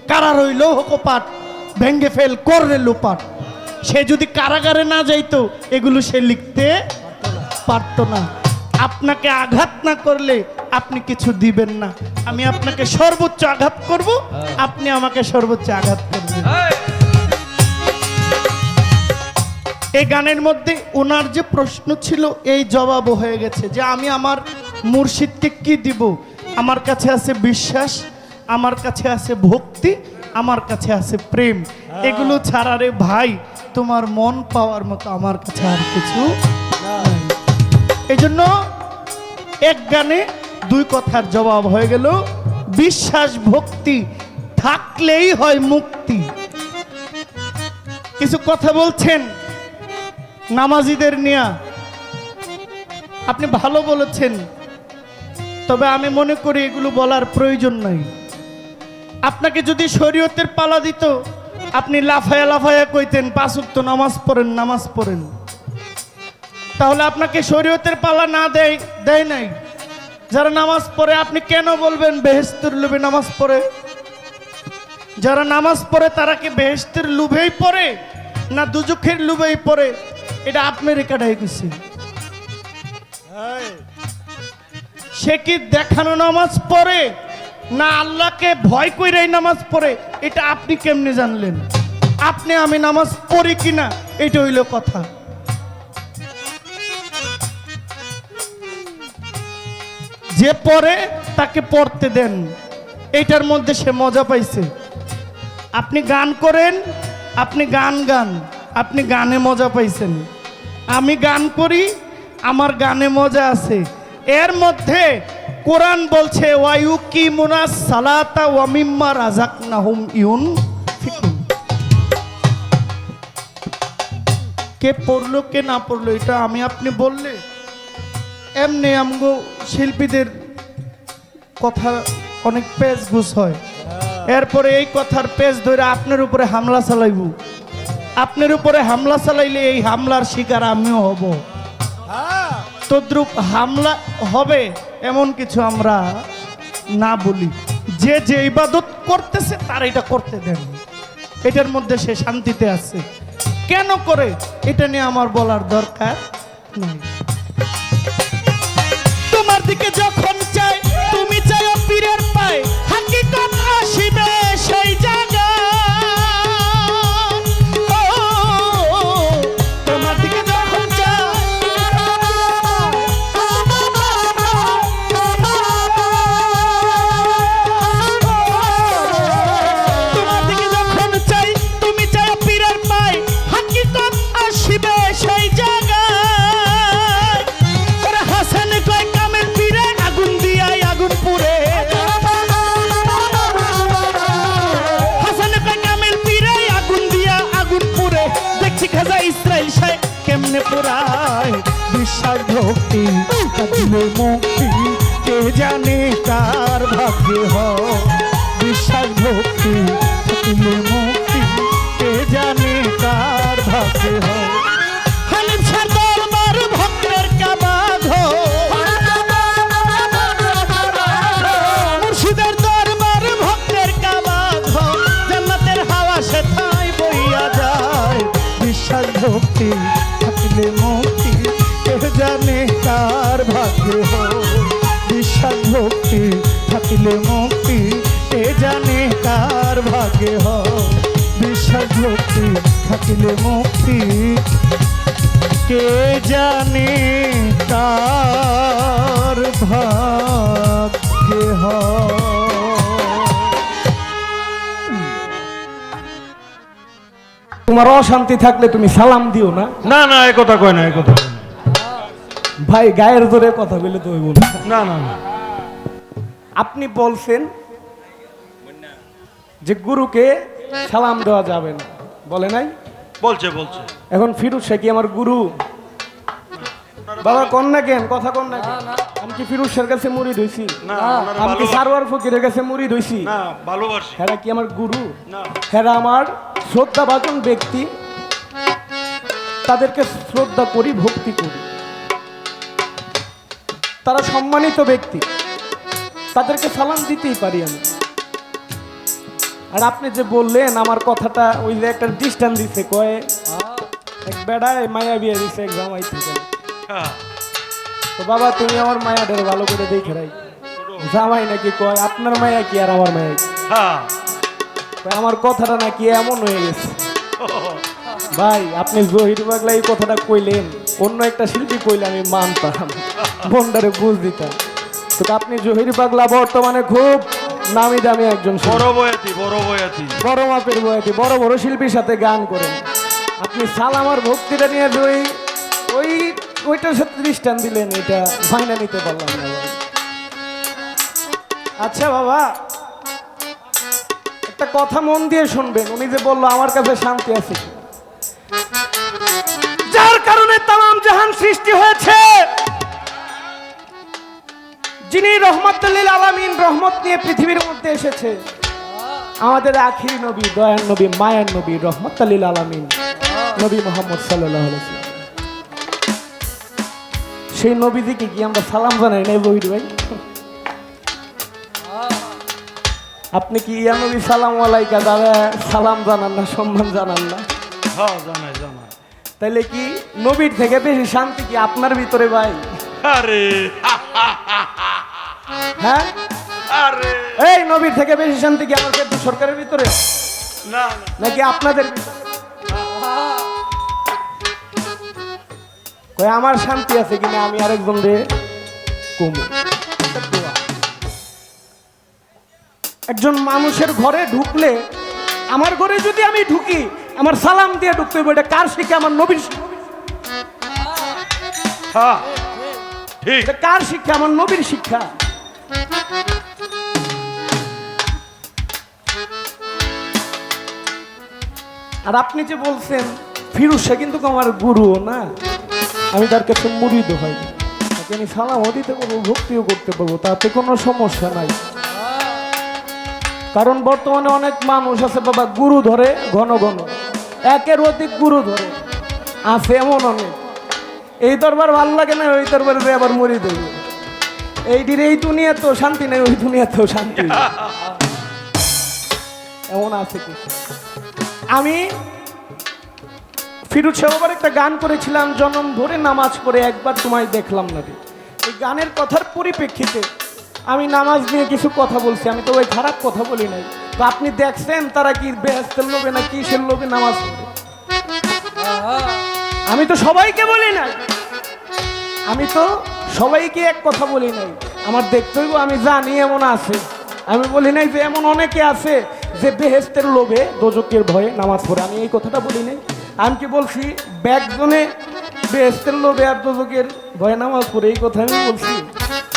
কারা রইল হোকপাট ভেঙ্গে ফেল করলে লোপাট সে যদি কারাগারে না যাইতো এগুলো সে লিখতে পারতো না আপনাকে আঘাত না করলে আপনি কিছু দিবেন না আমি আপনাকে সর্বোচ্চ আঘাত করব আপনি আমাকে সর্বোচ্চ আঘাত করবেন এই গানের মধ্যে ওনার যে প্রশ্ন ছিল এই জবাবও হয়ে গেছে যে আমি আমার মুর্শিদকে কি দিব আমার কাছে আছে বিশ্বাস আমার কাছে আছে ভক্তি আমার কাছে আছে প্রেম এগুলো ছাড়া রে ভাই তোমার মন পাওয়ার মতো আমার কাছে আর কিছু নাই এই জন্য এক গানে দুই কথার জবাব হয়ে গেল বিশ্বাস ভক্তি থাকলেই হয় মুক্তি কিছু কথা বলছেন নামাজিদের নিয়ে আপনি ভালো বলেছেন তবে আমি মনে করি এগুলো বলার প্রয়োজন নাই আপনাকে যদি শরীয়তের পালা দিত আপনি লাফায়া লাফায়া কইতেন পাঁচ ওয়াক্ত নামাজ পড়েন তাহলে আপনাকে শরীয়তের পালা না দেয় নাই যারা নামাজ পড়ে আপনি কেন বলবেন বেহেশতের লোভে নামাজ পড়ে যারা নামাজ পড়ে তারা কি বেহেশতের লোভেই পড়ে না দুজখের লোভেই পড়ে এটা আপনার রেখাটাই কিছু সে কি দেখানো নামাজ পড়ে না আল্লাহকে ভয় কইরাই নামাজ পড়ে এটা আপনি কেমনে জানলেন আপনি আমি নামাজ পড়ি কিনা এটা হইল কথা যে পড়ে তাকে পড়তে দেন এইটার মধ্যে সে মজা পাইছে আপনি গান করেন আপনি গান আপনি গানে মজা পাইছেন আমি গান করি আমার গানে মজা আছে এর মধ্যে কোরআন বলছে ওয়ায়ুকিমুনাস সালাতা ওয়া মিম্মা রাযাকনাহুম ইউনফিকুন কে পড়লো কে না পড়লো এটা আমি আপনি বললে এমনি আমগো শিল্পীদের কথা অনেক পেজ গুছ হয়। এরপরে এই কথার পেজ ধরে আপনার উপরে হামলা চালাইব, আপনার উপরে হামলা চালাইলে এই হামলার শিকার আমিও হব। তদ্রুপ হামলা হবে এমন কিছু আমরা না বলি। যে যে ইবাদত করতেছে তার এটা করতে দেন, এটার মধ্যে সে শান্তিতে আছে। কেন করে এটা নিয়ে আমার বলার দরকার নাই। তোমার দিকে যখন চাই তুমি চাইও পীরের পায়, হাকিকত আসিবে সেই জায়গা। তোমার দিকে যখন চাই তোমার দিকে যখন চাই তুমি চাইও পীরের পায়, হাকিকত আসিবে সেই জায়গা। হাসান কয় কামেল পীরে আগুন দিয়াই আগুন পুরে, হাসান কয় কামেল পীরে আগুন দিয়া আগুন পুরে। দেখছি খাজা ইসরাইল শাহ কেমনে পুরায়। বিশ্বাস ভক্তি দিলে মুক্তি কে জানে কার ভাগ্যে হয়। বিশ্বাস ভক্তি দিলে মুক্তি কে জানে কার ভাগ্যে হয়। হানিফ শাহ দরবার ভক্তের কাবাগ মুর্শিদের দরবার ভক্তের কাবাগ, জান্নাতের হাওয়া সেথায় বইয়া যায়। বিশ্বাস ভক্তি থাকলে মুক্তি কে জানে কার ভাগ্যে হয়। বিশ্বাস ভক্তি থাকলে মুক্তি কে জানে কার ভাগ্যে হয়। বিশ্বাস ভক্তি থাকলে মুক্তি কে জানে কার ভাগ্যে হয়। তোমার অশান্তি থাকলে তুমি সালাম দিও না। না না এই কথা কয় না, এই কথা কয় না। ভাই গায়ের জোরে কথা বলে তো হইব না। না না না আপনি বলছেন যে গুরুকে সালাম দেওয়া যাবে না, বলে নাই? বলছে বলছে এখন ফিরোজ শাহ কি আমার গুরু? বাবা কন্যা কেন কথা কন্যা কেন? আমি কি ফিরোজ শাহের কাছে মুরিদ হইছি? না ওনারা আমি কি ভালো- সারোয়ার ফকিরের কাছে মুরিদ হইছি? না ভালোবাসি হেরা কি আমার গুরু? না হেরা আমার শ্রদ্ধাভাজন ব্যক্তি, তাদেরকে শ্রদ্ধা করি, ভক্তি করি। তারা সম্মানিত ব্যক্তি, তাদেরকে সালাম দিতেই পারি আমি। আর আপনি যে বললেন আমার কথাটা, ওই যে একটা দৃষ্টান্ত দিছে, কয়ে এক বেড়ায় মায়া বিয়ে দিছে এক জামাই থেকে। হ্যাঁ তো বাবা তুমি আমার মায়াদের ভালো করে দেখে রাই। জামাই নাকি কয় আপনার মায়া কি আর আমার মায়া কি? হ্যাঁ কয় আমার কথাটা নাকি এমন হয়ে গেছে। ভাই আপনি জহির বাগলা এই কথাটা কইলেন, অন্য একটা শিল্পী কইলে আমি মানতাম, মনটারে বুঝ দিতাম। তো আপনি জহির পাগলা বর্তমানে খুব নামি দামি একজন শিল্পী। বড় বয়াতি বড় বয়াতি বড় মাপের বয়াতি, বড় বড় শিল্পীর সাথে গান করেন। আপনি সালামার ভক্তিটা নিয়ে যে ওইটার সাথে দৃষ্টান দিলেন, এটা মাইনা নিতে পারলাম না ভাই। আচ্ছা বাবা, একটা কথা মন দিয়ে শুনবেন। উনি যে বললো আমার কাছে শান্তি আছে, যার কারণে তামাম জাহান সৃষ্টি হয়েছে, যিনি রহমতুল্লিল আলামিন, রহমত নিয়ে পৃথিবীর মধ্যে এসেছে, আমাদের আখিরি নবী, দয়ার নবী, মায়ের নবী, রহমতুল্লিল আলামিন নবী মুহাম্মদ সাল্লাল্লাহু আলাইহি ওয়াসাল্লাম। সেই নবীজিকে কি আমরা সালাম জানাই না বহির ভাই? আপনি কি ইয়া নবী সালাম আলাইকা দাদা সালাম জানান না, সম্মান জানান না? হ্যাঁ জানাই জানাই তাইলে কি নবীর থেকে বেশি শান্তি কি আপনার ভিতরে ভাই? আরে হ্যাঁ, আরে এই নবীর থেকে বেশি শান্তি কি আমার ক্ষেত্রে সরকারের ভিতরে না না নাকি আপনাদের ভিতরে? কই আমার শান্তি আছে কিনা আমি আরেকজন রে কমু। একজন মানুষের ঘরে ঢুকলে, আমার ঘরে যদি আমি ঢুকি আমার সালাম দিয়ে ঢুকতে হবে, এটা কার শিক্ষা? আমার নবীর শিক্ষা। হ্যাঁ ঠিক এটা কার শিক্ষা? আমার নবীর শিক্ষা। আর আপনি যে বলছেন ফিরোজ শাহ কিন্তু আমার গুরু না, আমি তার কাছে মুরিদ হই, তাকে আমি সালামও দিতে পারবো, ভক্তিও করতে পারবো, তাতে কোনো সমস্যা নাই। কারণ বর্তমানে অনেক মানুষ আছে বাবা গুরু ধরে ঘন ঘন, একের অধিক গুরু ধরে আছে এমন অনেক। এই দরবার ভাল লাগে না, ওই দরবারে যে আবার মরি দেবে, এই দুনিয়া তো শান্তি নেই, ওই দুনিয়া তো শান্তি নেই। এমন আছে কি। আমি ফিরোজ শাহ বাবার একটা গান করেছিলাম, জনম ভরে নামাজ পড়ে একবার তোমায় দেখলাম না রে। এই গানের কথার পরিপ্রেক্ষিতে আমি নামাজ নিয়ে কিছু কথা বলছি, আমি তো ওই খারাপ কথা বলি নাই। তো আপনি দেখছেন তারা কি বেহেশতের লোভে না কিসের লোভে নামাজ পড়ে? আমি তো সবাইকে বলি নাই, আমি তো সবাইকে এক কথা বলি নাই। আমার দেখতে হইব, আমি জানি এমন আছে, আমি বলি নাই যে এমন অনেকে আছে যে বেহেশতের লোভে দোজকের ভয়ে নামাজ পড়ে, আমি এই কথাটা বলি নাই। আমি কি বলছি ব্যাগজনে বেহেশতের লোভে আর দোজকের ভয়ে নামাজ পড়ে, এই কথা আমি বলছি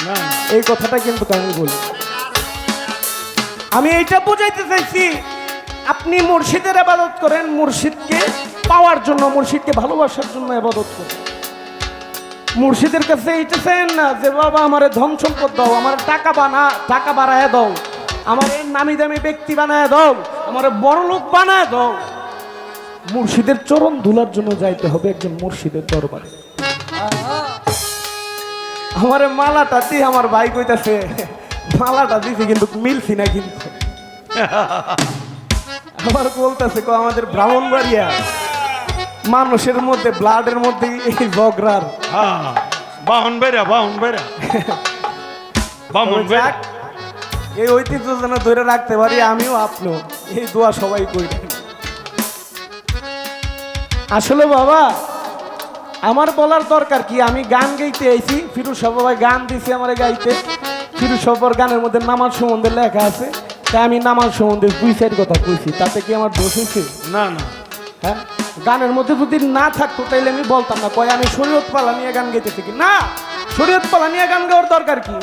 না, এই কথাটা কিন্তু আমি বলি। আমি এইটা বুঝাইতে চাইছি, আপনি মুর্শিদের ইবাদত করেন, মুর্শিদকে পাওয়ার জন্য, মুর্শিদকে ভালোবাসার জন্য ইবাদত করেন। মুর্শিদের কাছে এইটা চান না যে বাবা আমার ধন সম্পদ দাও, আমার টাকা বাড়ায় দাও, আমার এই নামি দামি ব্যক্তি বানায় দাও, আমার বড় লোক বানায় দাও। মুর্শিদের চরণ ধুলার জন্য যাইতে হবে একজন মুর্শিদের দরবারে। আমার মালাটা দিয়ে আমার ভাই কইতাছে, মালাটা দিছি কিন্তু মিলছি না, কিন্তু আমার বলতেছে আমাদের ব্রাহ্মণবাড়িয়া মানুষের মধ্যে ব্লাডের মধ্যে এই বগরার বাহন বেরা বাহন বেরা এই ঐতিহ্য যেন ধরে রাখতে পারি, আমিও আপনিও এই দোয়া সবাই করি। আসলে বাবা আমার বলার দরকার কি, আমি গান গাইতে আইছি, ফিরোজ শাহ বাবা গান দিছে আমার গাইতে, ফিরোজ শাহ বাবার গানের মধ্যে নামাজ সম্বন্ধে লেখা আছে, তাই আমি নামাজ সম্বন্ধে 2-4 কথা কইছি, তাতে কি আমার দোষ হয়েছে? না না, হ্যাঁ, গানের মধ্যে যদি না থাকতো তাইলে আমি বলতাম না, কয় আমি শরীয়ত পালা নিয়ে গান গাইতেছি কি না, শরীয়ত পালা নিয়ে গান গাওয়ার দরকার কি?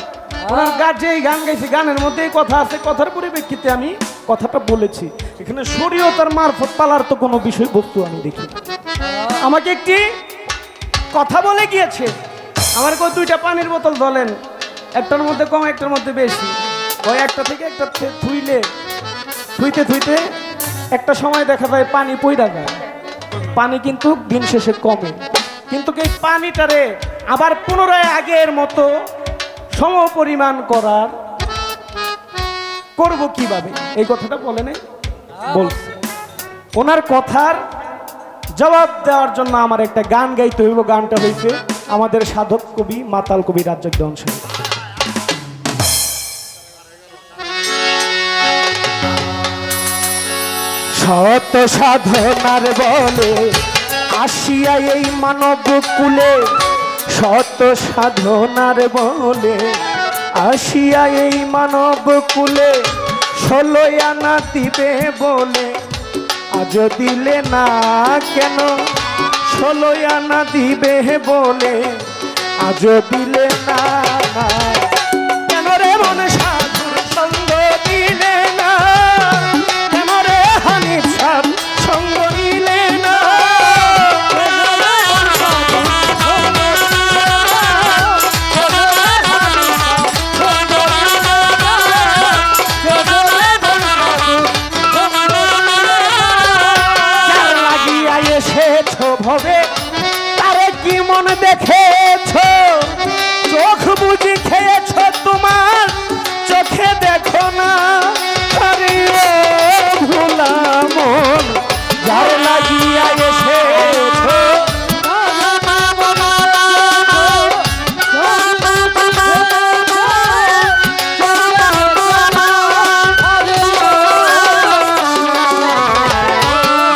ওনার যেই গান গাইছে গানের মধ্যে কথা আছে, কথার পরিপ্রেক্ষিতে আমি কথাটা বলেছি। এখানে শরীয়ত আর মারফত পালার তো কোনো বিষয়বস্তু আমি দেখি। আমাকে একটি কথা বলে গিয়েছে, আমার কই 2টা পানির বোতল ধরেন, একটার মধ্যে কম একটার মধ্যে বেশি, ওই একটা থেকে একটা থুইতে একটা সময় দেখা যায় পানি পইরা যায়, পানি কিন্তু দিন শেষে কমে, কিন্তু এই পানিটারে আবার পুনরায় আগের মতো সমপরিমাণ করব কিভাবে, এই কথাটা বলে নাই, বলছে। ওনার কথার জবাব দেওয়ার জন্য আমার একটা গান গাইতে হইব, গানটা হয়েছে আমাদের সাধক কবি মাতাল কবি রাজ্জাক দেওয়ান সাহেব। শত সাধনার বলে আসিয়া এই মানব কুলে, শত সাধনার বলে আসিয়া এই মানব কুলে, 16 আনা দিবে বলে আজ দিলে না কেন, 16 আনা দিবে বলে আজ দিলে না, কেন রে মন সাধুর সঙ্গ দিলে না, কেন রে হানিফ সাহ সঙ্গ নিলে না, ভবে তারে কি মন দেখেছ, চোখ বুঝি খেয়েছ, তোমার চোখে দেখো না, আরে ভোলা মন যার লাগিয়া এসেছ,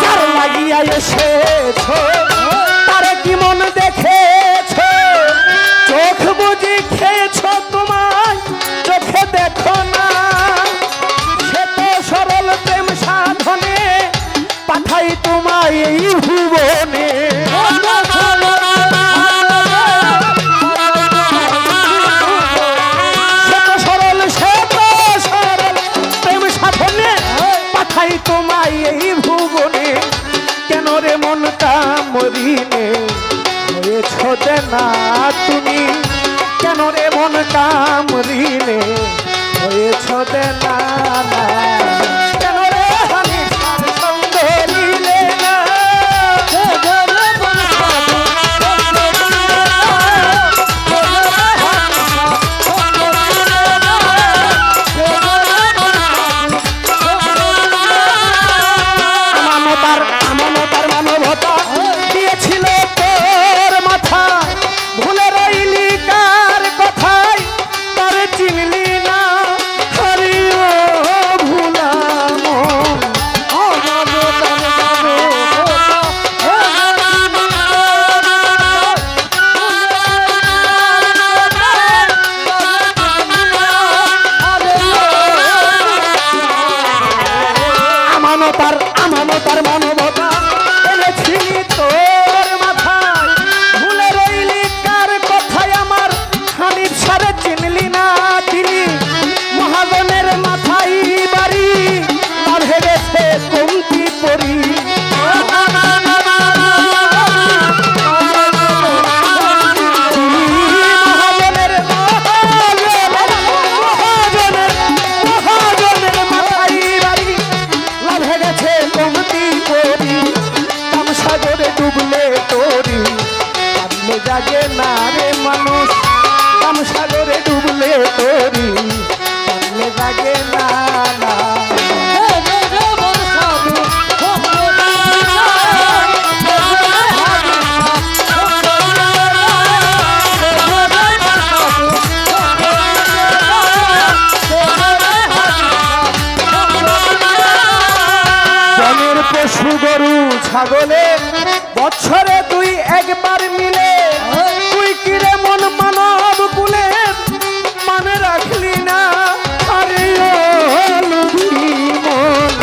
যার লাগিয়া এসেছ তারে কি মন দেখেছ, হয়েছো না তুমি, কেন রে মন কামড়িলে হয়েছো না, কেন রে হানি সার সঙ্গ নিলে না, আমানতার মানবতা দিয়েছিল তোর মাথায়, ভুলে রইলি কার কথায় তার চিনলি না, হরি ও ভুলা মন, আমানতার মানবতা এনেছিলি তোর মাথায়, ভুলে রইলি কার কথায় আমার হানিফ সারে চিনলি না, তিনি মহাজনের মাথায় বাড়ি আর হেরেছে কমতি পরি, মহাজনের মাথায় বাড়ি লাভ হেরেছে কমতি পরি, সাগরে ডুবলে তোরি কাঁদলে জাগে না রে মানুষ, সাগরে ডুবলে তোরি কাঁদলে জাগে না, জনের পশু গরু ছাগলে বছরে তুই একবার মিলে, তুই কিরে মন মানব কুলে মানে রাখলি না, আরে ও লুবি মন,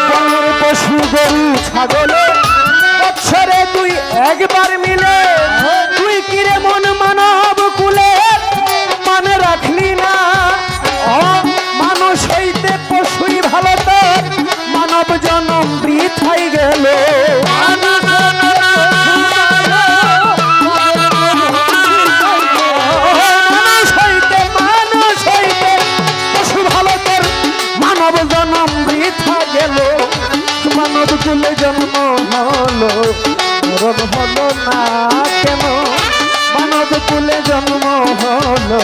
জনের পশু গরু ছাগলে বছরে তুই একবার মিলে, তুই কিরে মন মানব কুলে মানে রাখলি না, মানুষ হইতে পশুই ভালো তোর মানব জনম বৃথাই গেল, মানুষ হইতে পশু ভালো তোর মানব জনম বৃথা গেল, মানব কুলে জন্ম হলো মরণ হলো না কেন, মানব কুলে জন্ম হলো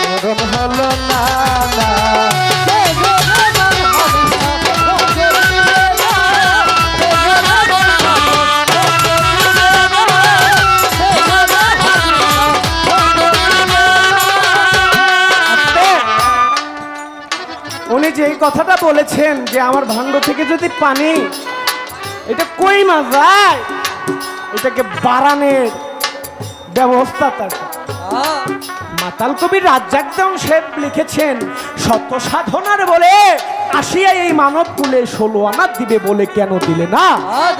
মরণ হলো না, উনি যে এই কথাটা বলেছেন যে আমার ভাণ্ড থেকে যদি পানি এটা কই মাছ যায়, এটাকে বাড়ানোর ব্যবস্থা তার মাতাল কবি রাজ্জাক সাহেব লিখেছেন, শত সাধনার বলে আসিয়া এই মানব কুলে 16 আনা দিবে বলে কেন দিলে না,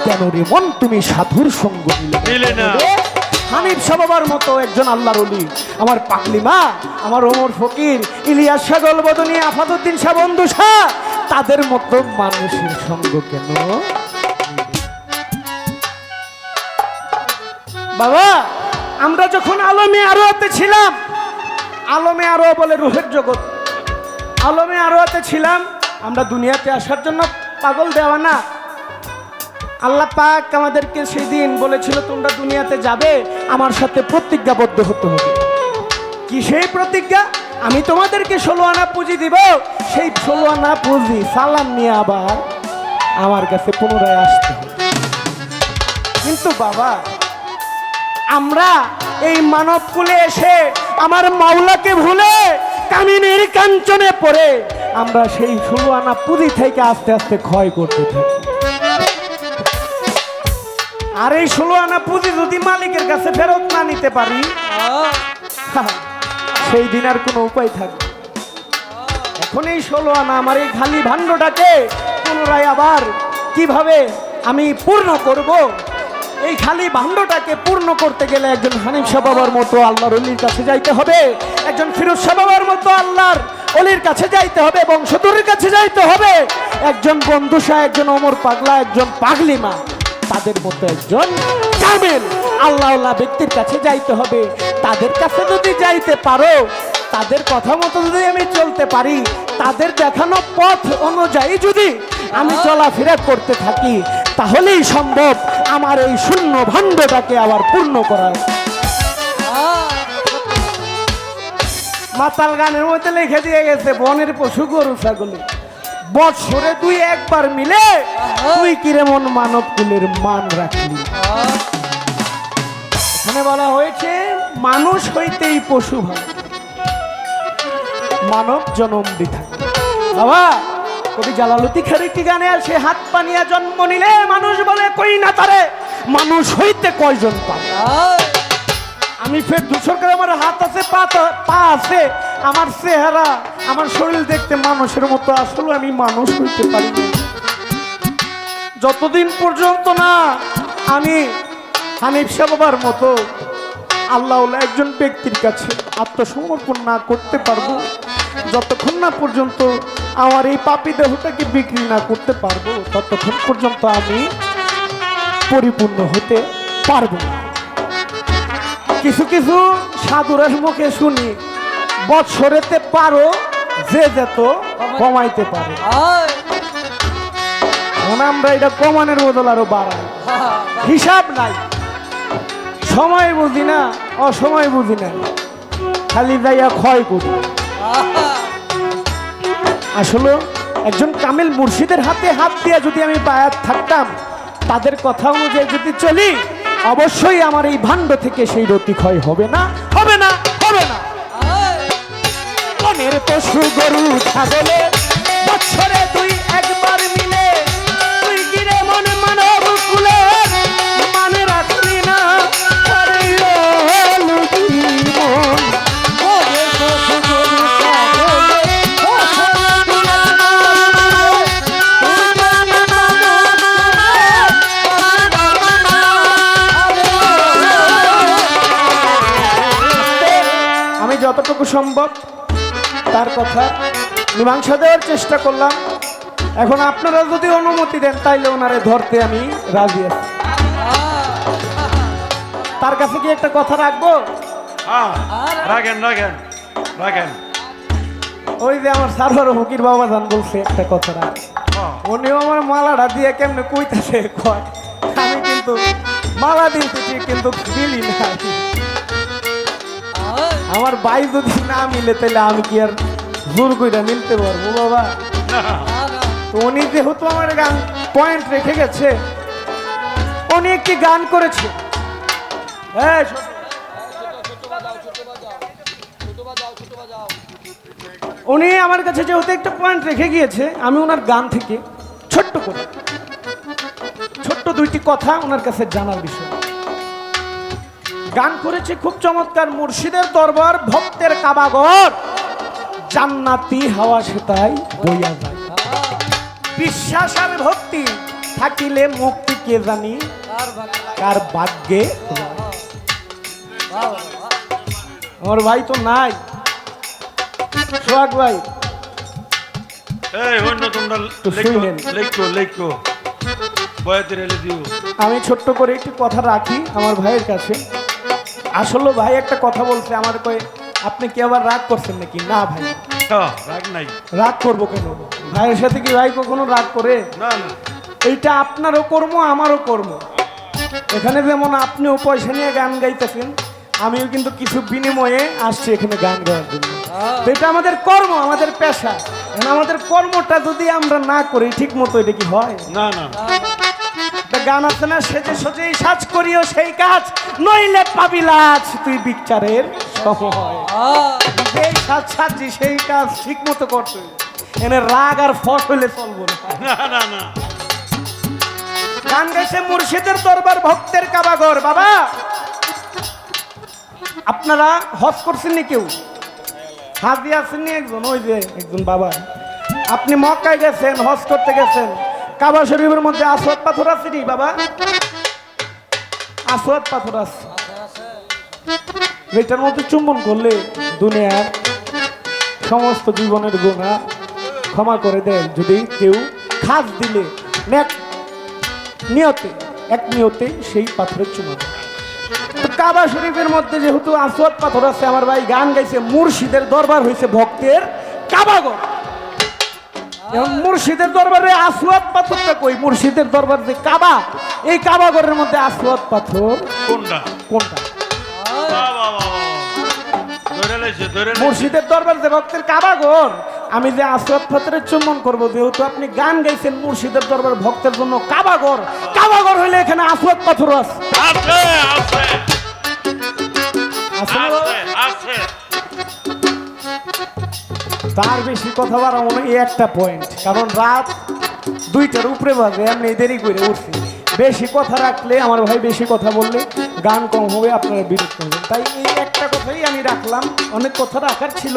কেন রে মন তুমি সাধুর সঙ্গ দিলে না। হানিফ সাবাবার মতো একজন আল্লাহর ওলি, আমার পাগলি মা, আমার ওমর ফকির, ইলিয়াস শাহ গলবদনী, আফাদউদ্দিন শাহ বন্ধু শাহ, তাদের মতো মানুষের সঙ্গ কেন? বাবা আমরা যখন আলমে আরোয়াতে ছিলাম, আলমে আরোয়া বলে রুহের জগৎ, আলমে আরোয়াতে ছিলাম, আমরা দুনিয়াতে আসার জন্য পাগল দেওয়ানা, আল্লাহ পাক আমাদেরকে সেদিন বলেছিল তোমরা দুনিয়াতে যাবে, আমার সাথে প্রতিজ্ঞাবদ্ধ হতে হবে। কি সেই প্রতিজ্ঞা? আমি তোমাদেরকে 16 আনা পুঁজি দিব, সেই 16 আনা পুঁজি সালাম নিয়ে আবার আমার কাছে পুনরায় আসতে হবে। কিন্তু বাবা আমরা এই মানব কুলে এসে আমার মাওলাকে ভুলে কামিনীর কাঞ্চনে পড়ে আমরা সেই 16 আনা পুঁজি থেকে আস্তে আস্তে ক্ষয় করতে থাকি। আর এই 16 আনা পুঁজি যদি মালিকের কাছে ফেরত না নিতে পারি, সেই দিন আর কোনো উপায় থাকবে। এখন এই 16 আনা আমার এই খালি ভাণ্ডটাকে পুনরায় আবার কিভাবে আমি পূর্ণ করব, এই খালি ভাণ্ডটাকে পূর্ণ করতে গেলে একজন হানিফ শাহ বাবার মতো আল্লাহর অলির কাছে যাইতে হবে, একজন ফিরোজ শাহ বাবার মতো আল্লাহর অলির কাছে যাইতে হবে, বংশধরের কাছে যাইতে হবে, একজন বন্ধু শাহ, একজন ওমর পাগলা, একজন পাগলিমা, তাদের মতো একজন কামেল আল্লাহ ব্যক্তির কাছে যাইতে হবে। তাদের কাছে যদি যাইতে পারো, তাদের কথা মতো যদি আমি চলতে পারি, তাদের দেখানো পথ অনুযায়ী যদি আমি চলাফেরা করতে থাকি, তাহলেই সম্ভব আমার এই শূন্য ভাণ্ডটাকে আবার পূর্ণ করা। মাতাল গানের মধ্যে লিখে দিয়ে গেছে, বনের পশু গরু ছাগল বৎসরে তুই একবার মিলে তুই কিরেমন মানব কুলের মান রাখলি। এখানে বলা হয়েছে মানুষ হইতেই পশু ভালো, মানব জনম দিথা। বাবা কবি জালালুদ্দিন খার একটি গানে আসে, হাত পানিয়া জন্ম নিলে মানুষ বলে কই না তারে, মানুষ হইতে কয়জন পারে। আমি ফের দুসরকার, আমার হাত আছে, পা আছে, আমার চেহারা, আমার শরীর দেখতে মানুষের মতো, আসলে আমি মানুষ হইতে পারি না। যতদিন পর্যন্ত না আমি হানিফ শাহ বাবার মতো আল্লাহ একজন ব্যক্তির কাছে আত্মসমর্পণ না করতে পারবো, যতক্ষণ না পর্যন্ত আমার এই পাপী দেহটাকে বিক্রি না করতে পারবো, ততক্ষণ পর্যন্ত আমি পরিপূর্ণ হতে পারবো না। কিছু কিছু সাধুরের মুখে শুনি, বৎসরেতে পারো যে যেত কমাইতে পারে। এখন আমরা এটা কমানোর বদল আরো বাড়াই, হিসাব নাই, সময় বুঝি না, অসময় বুঝি না, খালি যাইয়া ক্ষয় করি। আসলে একজন কামিল মুর্শিদের হাতে হাত দিয়ে যদি আমি বায়াত থাকতাম, তাদের কথা অনুযায়ী যদি চলি, অবশ্যই আমার এই ভাণ্ড থেকে সেই রতি ক্ষয় হবে না, হবে না, হবে না। বনের পশু গরু ছাগলে বছরে তুই একবার মিলে তুই গিরে মন মানব কুলে মানে রাখলি না। আমি যতটুকু সম্ভব তার কথা মীমাংসা দেওয়ার চেষ্টা করলাম। এখন আপনারা যদি অনুমতি দেন, তাইলে ওনারে ধরতে আমি রাজি আছি। তার কাছে কি একটা কথা রাখবো? রাখেন রাখেন রাখেন। ওই যে আমার সার্ভার ফকির বাবা জান বলছে একটা কথা রাখ, উনিও আমার মালাটা দিয়ে কেমনে কইতাছে, কয় আমি কিন্তু মালা দিতেছি কিন্তু দিলি না। আমার ভাই যদি না মিলে, তাহলে আমি কি আর জোর কইরা মিলতে পারবো বাবা? তো উনি যেহেতু আমার গান পয়েন্ট রেখে গেছে, উনি একটি গান করেছে, উনি আমার কাছে যেহেতু একটা পয়েন্ট রেখে গিয়েছে, আমি ওনার গান থেকে ছোট্ট করে ছোট্ট দুইটি কথা ওনার কাছে জানার বিষয় গান করেছে। খুব চমৎকার, মুর্শিদের দরবার ভক্তের কাবাগর, জান্নাতি হাওয়া সেটাই বইয়া যায়, বিশ্বাস আর ভক্তি থাকিলে মুক্তি কে জানি কার ভাগ্যে। আমার ভাই তো নাই, সোহাগ ভাই এই হইন তোমরা লেখো লেখো বয়াতে রেলে দিও। আমি ছোট্ট করে একটি কথা রাখি আমার ভাইয়ের কাছে। আসলে ভাই একটা কথা বলছে আমার, কয়ে আপনি কি আবার রাগ করছেন নাকি? না ভাই, রাগ নাই। রাগ করবো কেন? ভাইয়ের সাথে কি ভাই কখনো রাগ করে? না না, এইটা আপনারও কর্ম, আমারও কর্ম। এখানে যেমন আপনিও পয়সা নিয়ে গান গাইতেছেন, আমিও কিন্তু কিছু বিনিময়ে আসছি এখানে গান গাওয়ার জন্য। তো এটা আমাদের কর্ম, আমাদের পেশা। আমাদের কর্মটা যদি আমরা না করি ঠিক মতো, এটা কি হয়? না না, গান আছে না, সেজে সজেই সাজ করিও সেই কাজ, নইলে পাবি লাজ তুই বিচারের সময়। যেই সাজ সাজি সেই কাজ ঠিক মতো করতে, এনে রাগ আর ফস হইলে চলবো না। না না না। গান গাইছে মুর্শিদের দরবার ভক্তের কাবাগর। বাবা, আপনারা হজ করছেন নি? কেউ হাজি আছেন নি? একজন, ওই যে একজন বাবা, আপনি মক্কায় গেছেন, হজ করতে গেছেন, কাবা শরীফের মধ্যে আসওয়াদ পাথর আছে নি বাবা? আসওয়াদ পাথর আছে এটার মধ্যে চুম্বন করলে দুনিয়ার সমস্ত জীবনের গুনাহ ক্ষমা করে দেয় যদি কেউ খাস দিলে এক নিয়তে সেই পাথরের চুম্বন। তো কাবা শরীফের মধ্যে যেহেতু আসওয়াদ পাথর আছে, আমার ভাই গান গাইছে মুর্শিদের দরবার হইছে ভক্তের কাবাগর। এখন মুর্শিদের দরবারে আসওয়াদ পাথরটা কই? মুর্শিদের দরবার যে কাবা, এই কাবাগরের মধ্যে আসওয়াদ পাথর কোনটা? কোনটা? বাহ, বাহ, বাহ, বাহ। ধরে লাইছে, ধরে লাইছে। মুর্শিদের দরবার যে ভক্তের কাবাগর, আমি যে আসওয়াদ পাথরের চুম্বন করবো, যেহেতু আপনি গান গাইছেন মুর্শিদের দরবার ভক্তের জন্য কাবাগর, কাবাগর হইলে এখানে আসওয়াদ পাথর আছে। আছে, আছে, আছে না? আছে, আছে। তার বেশি কথা বাড়াবো না, এই একটা পয়েন্ট, কারণ রাত 2টার উপরে বাজে, এমনি দেরি করে উঠছি। বেশি কথা রাখলে আমার ভাই, বেশি কথা বললে গান কম হবে, আপনারা বিরক্ত হবেন। তাই এই একটা কথাই আমি রাখলাম, অনেক কথা রাখার ছিল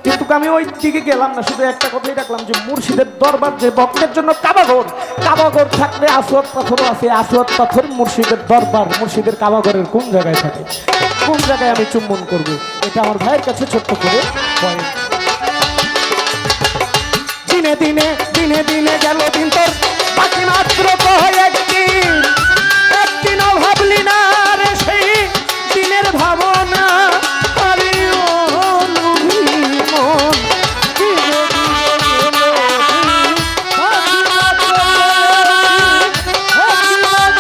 কিন্তু আমি ওই দিকে গেলাম না, শুধু একটা কথাই রাখলাম যে মুর্শিদের দরবার যে ভক্তের জন্য কাবাগর, কাবাগর থাকলে আসওয়াদ পাথরও আছে। আসওয়াদ পাথর মুর্শিদের দরবার, মুর্শিদের কাবাগরের কোন জায়গায় থাকে, কোন জায়গায় আমি চুম্বন করব, এটা আমার ভাইয়ের কাছে ছোট্ট করে পয়েন্ট। দিনে দিনে দিনে দিনে গেল দিন তোর, বাকি মাত্র একদিন, একদিনও ভাবলি না রে সেই দিনের ভাবনা। আরে ও লুভি মন, কি যদি গেলো দিন, বাকি মাত্র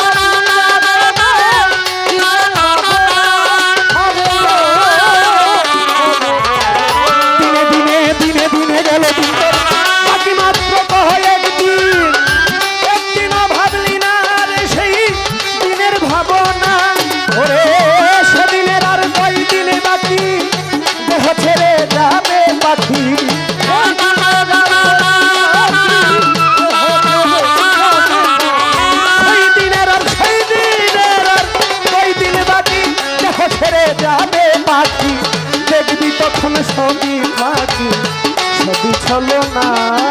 দিনে দিনে দিনে দিনে গেল দিন তোর, বাকি মাত্র একদিন, একদিনও ভাবলি না রে সেই দিনের ভাবনা। ওরে সেদিনের আর কয়দিন বাকি, দেহ ছেড়ে যাবে পাখি। সেই দিনের আর কয়দিন বাকি, দেহ ছেড়ে যাবে পাখি। দেখবি তখন সবই ফাঁকি, সবই ছলো না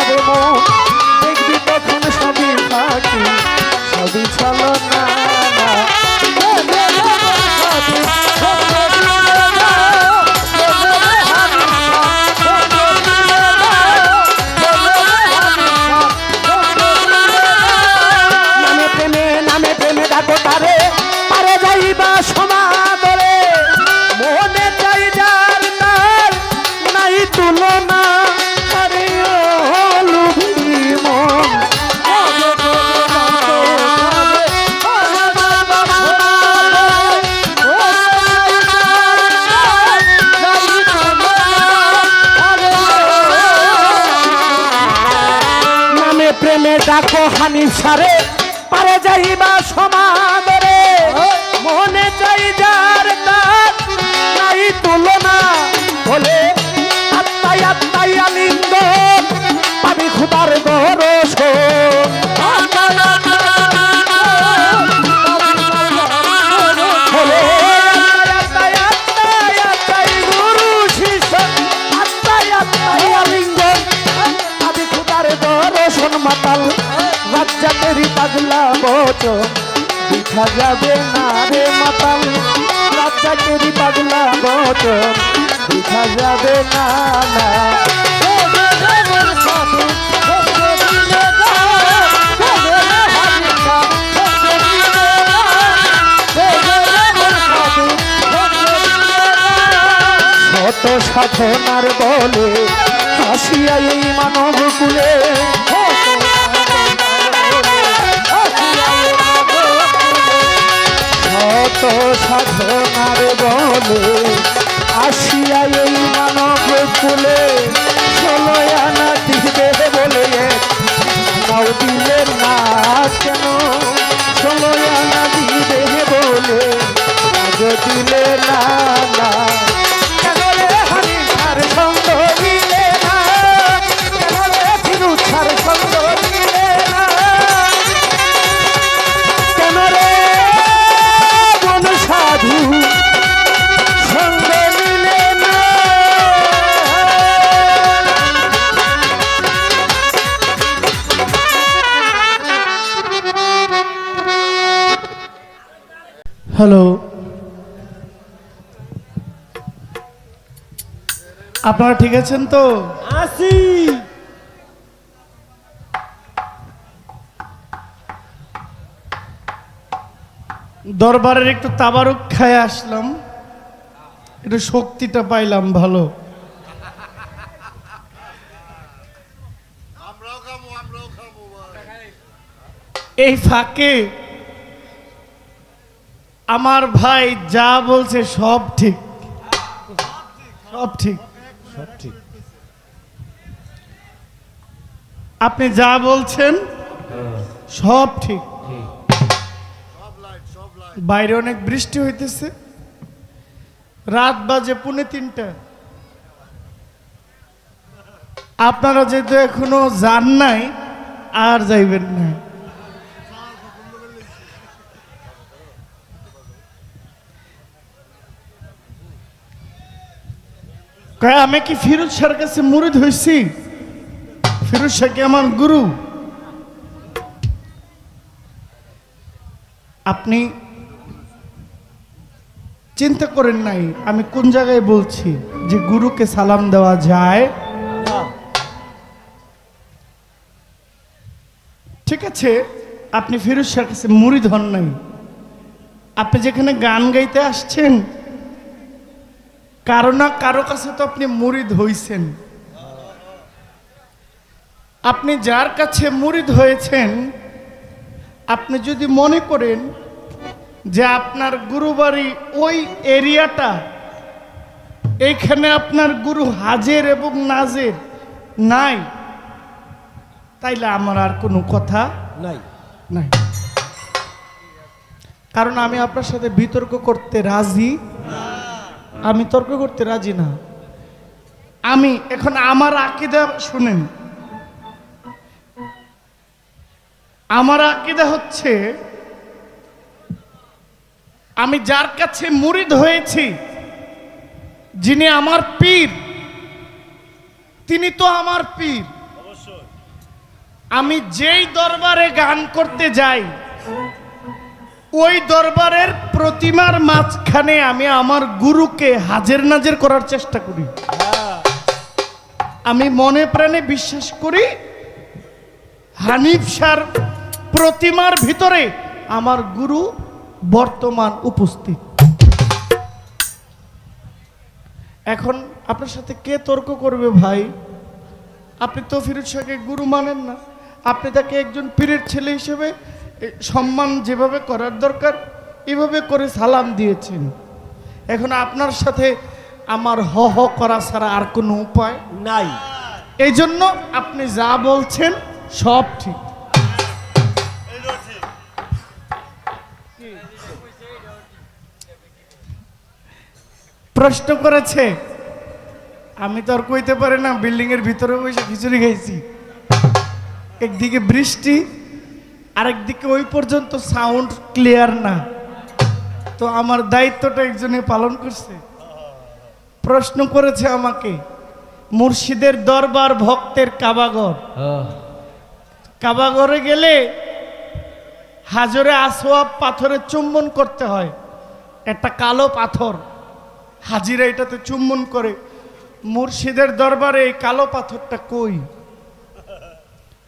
রে মন, দেখবি তখন সবই ফাঁকি, সবই ছলো না। নামে প্রেমে নামে প্রেমে ডাকো তারে, পারে যাইবা সমাদরে, মনে চাই যার তার নাই তুলনা। আরে ও লুভি মন, নামে প্রেমে ডাকো হানিফ সারে, পারে যাইবা সমাদরে, মনে চাই যার তার নাই তুলনা। বলে আত্মাই আত্মাই আলিঙ্গন, পাবি খুদার গরস। বলে আত্মাই আত্মাই আত্মাই গুরু শিষ্য, আত্মাই আত্মাই আলিঙ্গন, পাবি খুদার দর্শন। মাতাল রাজ্জাকেরই পাগলা বচন, দেখা যাবে না রে মাতাল, রাজ্জাকেরই পাগলা বচন, দেখা যাবে না না। শত সাধনার বলে আসিয়া এই মানব কুলে, শত সাধনার বলে আসিয়া এই মানব কুলে, 16 আনা দিবে বলে নাও দিলে না কেন, 16 আনা দিবে বলে আজ দিলে না না। কেন রে হানিফার সঙ্গ দিলে না, কেন রে ফিরুছার সঙ্গ দিলে না, কেন রে বন সাধু হ্যালো, আপনারা ঠিক আছেন তো? আসি। দরবারের একটু তাবারুক খায় আসলাম, একটু শক্তিটা পাইলাম ভালো। এই ফাঁকে আমার ভাই যা বলছে সব ঠিক, সব ঠিক, সব ঠিক। আপনি যা বলছেন সব ঠিক। বাইরে অনেক বৃষ্টি হইতেছে, রাত বাজে 2:30। আপনারা যেহেতু এখনো যান নাই, আর যাইবেন না। কয় আমি কি ফিরোজ শাহর কাছে মুরিদ হইছি? ফিরোজ শাহ কি আমার গুরু? আপনি চিন্তা করেন নাই আমি কোন জায়গায় বলছি যে গুরুকে সালাম দেওয়া যায়। ঠিক আছে, আপনি ফিরোজ শাহর কাছে মুরিদ হন নাই। আপনি যেখানে গান গাইতে আসছেন, কারো না কারো কাছে তো আপনি মুরিদ হইছেন। আপনি যার কাছে মুরিদ হয়েছেন, আপনি যদি মনে করেন যে আপনার গুরুবাড়ি ওই এরিয়াটা, এইখানে আপনার গুরু হাজের এবং নাজের নাই, তাইলে আমার আর কোনো কথা নাই। নাই। কারণ আমি আপনার সাথে বিতর্ক করতে রাজি, আমি তর্ক করতে রাজি না। আমি এখন আমার আকীদা শুনেন। আমার আকীদা হচ্ছে, আমি যার কাছে মুরিদ হয়েছি, যিনি আমার পীর, তিনি তো আমার পীর। আমি যেই দরবারে গান করতে যাই, ওই দরবারের প্রতিমার মাঝখানে আমি আমার গুরুকে হাজের নাজের করার চেষ্টা করি। আমি মনে প্রাণে বিশ্বাস করি হানিফ শাহর প্রতিমার ভিতরে আমার গুরু বর্তমান উপস্থিত। এখন আপনার সাথে কে তর্ক করবে ভাই? আপনি তো ফিরোজ শাহকে গুরু মানেন না, আপনি তাকে একজন পীরের ছেলে হিসেবে সম্মান যেভাবে করার দরকার এভাবে করে সালাম দিয়েছেন। এখন আপনার সাথে আমার হ হ করা ছাড়া আর কোনো উপায় নাই। এই জন্য আপনি যা বলছেন সব ঠিক। প্রশ্ন করেছে, আমি তো আর কইতে পারি না, বিল্ডিং এর ভিতরে বসে খিচুড়ি খাইছি। একদিকে বৃষ্টি, আরেকদিকে ওই পর্যন্ত সাউন্ড ক্লিয়ার না, তো আমার দায়িত্বটা একজনে পালন করছে। প্রশ্ন করেছে আমাকে, মুর্শিদের দরবার ভক্তের কাবাগর, কাবাগরে গেলে হাজরে আসওয়াব পাথরে চুম্বন করতে হয়। একটা কালো পাথর, হাজিরা এটাতে চুম্বন করে। মুর্শিদের দরবারে এই কালো পাথরটা কই?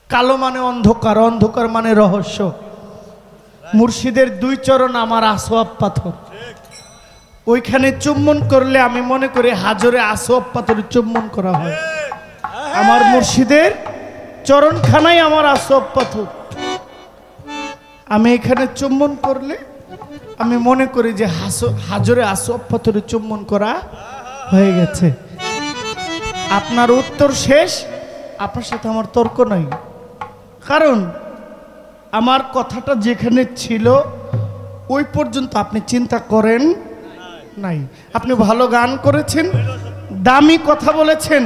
কালো মানে অন্ধকার, অন্ধকার মানে রহস্য। মুর্শিদের 2 চরণ আমার আসওয়াব পাথর, ওইখানে চুম্বন করলে আমি মনে করি হাজরে আসওয়াব পাথরে চুম্বন করা হয়। আমার মুর্শিদের চরণখানাই আমার আসওয়াব পাথর। আমি এখানে চুম্বন করলে আমি মনে করি যে হাজরে আসওয়াব পাথরে চুম্বন করা হয়ে গেছে। আপনার উত্তর শেষ, আপনার সাথে আমার তর্ক নাই। কারণ আমার কথাটা যেখানে ছিল ওই পর্যন্ত আপনি চিন্তা করেন নাই। আপনি ভালো গান করেছেন, দামি কথা বলেছেন,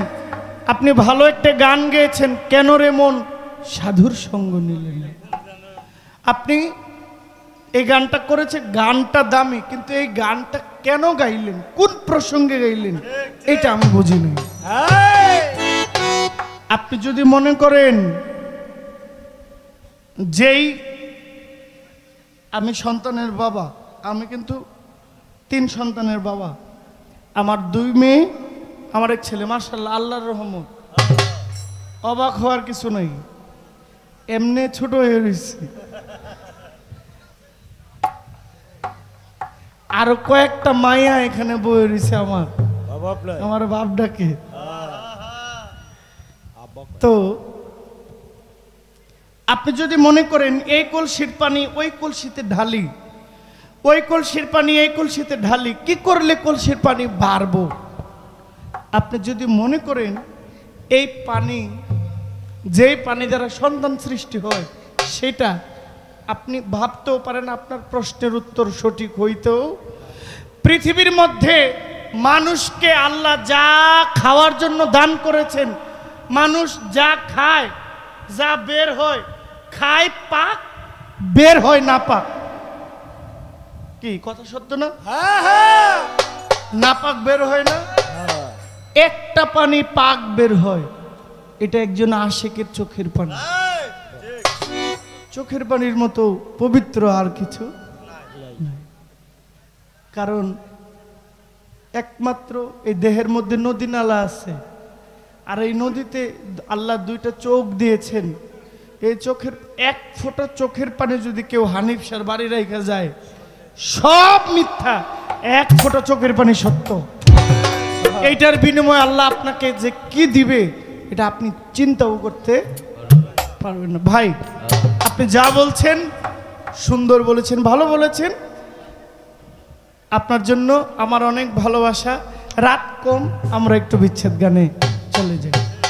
আপনি ভালো একটা গান গেয়েছেন, কেন রে মন সাধুর সঙ্গ নিলেন। আপনি এই গানটা করেছে, গানটা দামি, কিন্তু এই গানটা কেন গাইলেন, কোন প্রসঙ্গে গাইলেন, এটা আমি বুঝি নাই। আপনি যদি মনে করেন যেই আমি সন্তানের বাবা, আমি কিন্তু 3 সন্তানের বাবা। আমার 2 মেয়ে, আমার 1 ছেলে। মাশাআল্লাহ, আল্লাহর রহমত। অবাক হওয়ার কিছু নেই, এমনি ছোট হয়ে রয়েছি। আরো কয়েকটা মায়া এখানে বয়ে রয়েছে আমার, বাবা আপনার আমার বাপ ডাকে। তো আপনি যদি মনে করেন এই কলসির পানি ওই কলসিতে ঢালি, ওই কলসির পানি এই কলসিতে ঢালি, কি করলে কলসির পানি বাড়বো? আপনি যদি মনে করেন এই পানি, যেই পানি দ্বারা সন্তান সৃষ্টি হয়, সেটা আপনি ভাবতেও পারেন আপনার প্রশ্নের উত্তর সঠিক হইতেও। পৃথিবীর মধ্যে মানুষকে আল্লাহ যা খাওয়ার জন্য দান করেছেন, মানুষ যা খায়, যা বের হয়, খায় পাক, বের হয় না পাক। কি কথা সত্য না? না পাক বের হয় না, একটা পানি পাক বের হয়, এটা একজন আশিকের চোখের পানি। চোখের পানির মতো পবিত্র আর কিছু নাই। কারণ একমাত্র এই দেহের মধ্যে নদী নালা আছে, আর এই নদীতে আল্লাহ 2টা চোখ দিয়েছেন। এই চোখের 1 ফোঁটা চোখের পানি যদি কেউ হানিফ সার বাড়ি রেখে যায়, সব মিথ্যা, 1 ফোঁটা চোখের পানি সত্য। এইটার বিনিময়ে আল্লাহ আপনাকে যে কি দিবে, এটা আপনি চিন্তাও করতে পারবেন না। ভাই, আপনি যা বলছেন সুন্দর বলেছেন, ভালো বলেছেন। আপনার জন্য আমার অনেক ভালোবাসা। রাত কম, আমরা একটু বিচ্ছেদ গানে চলে যাই।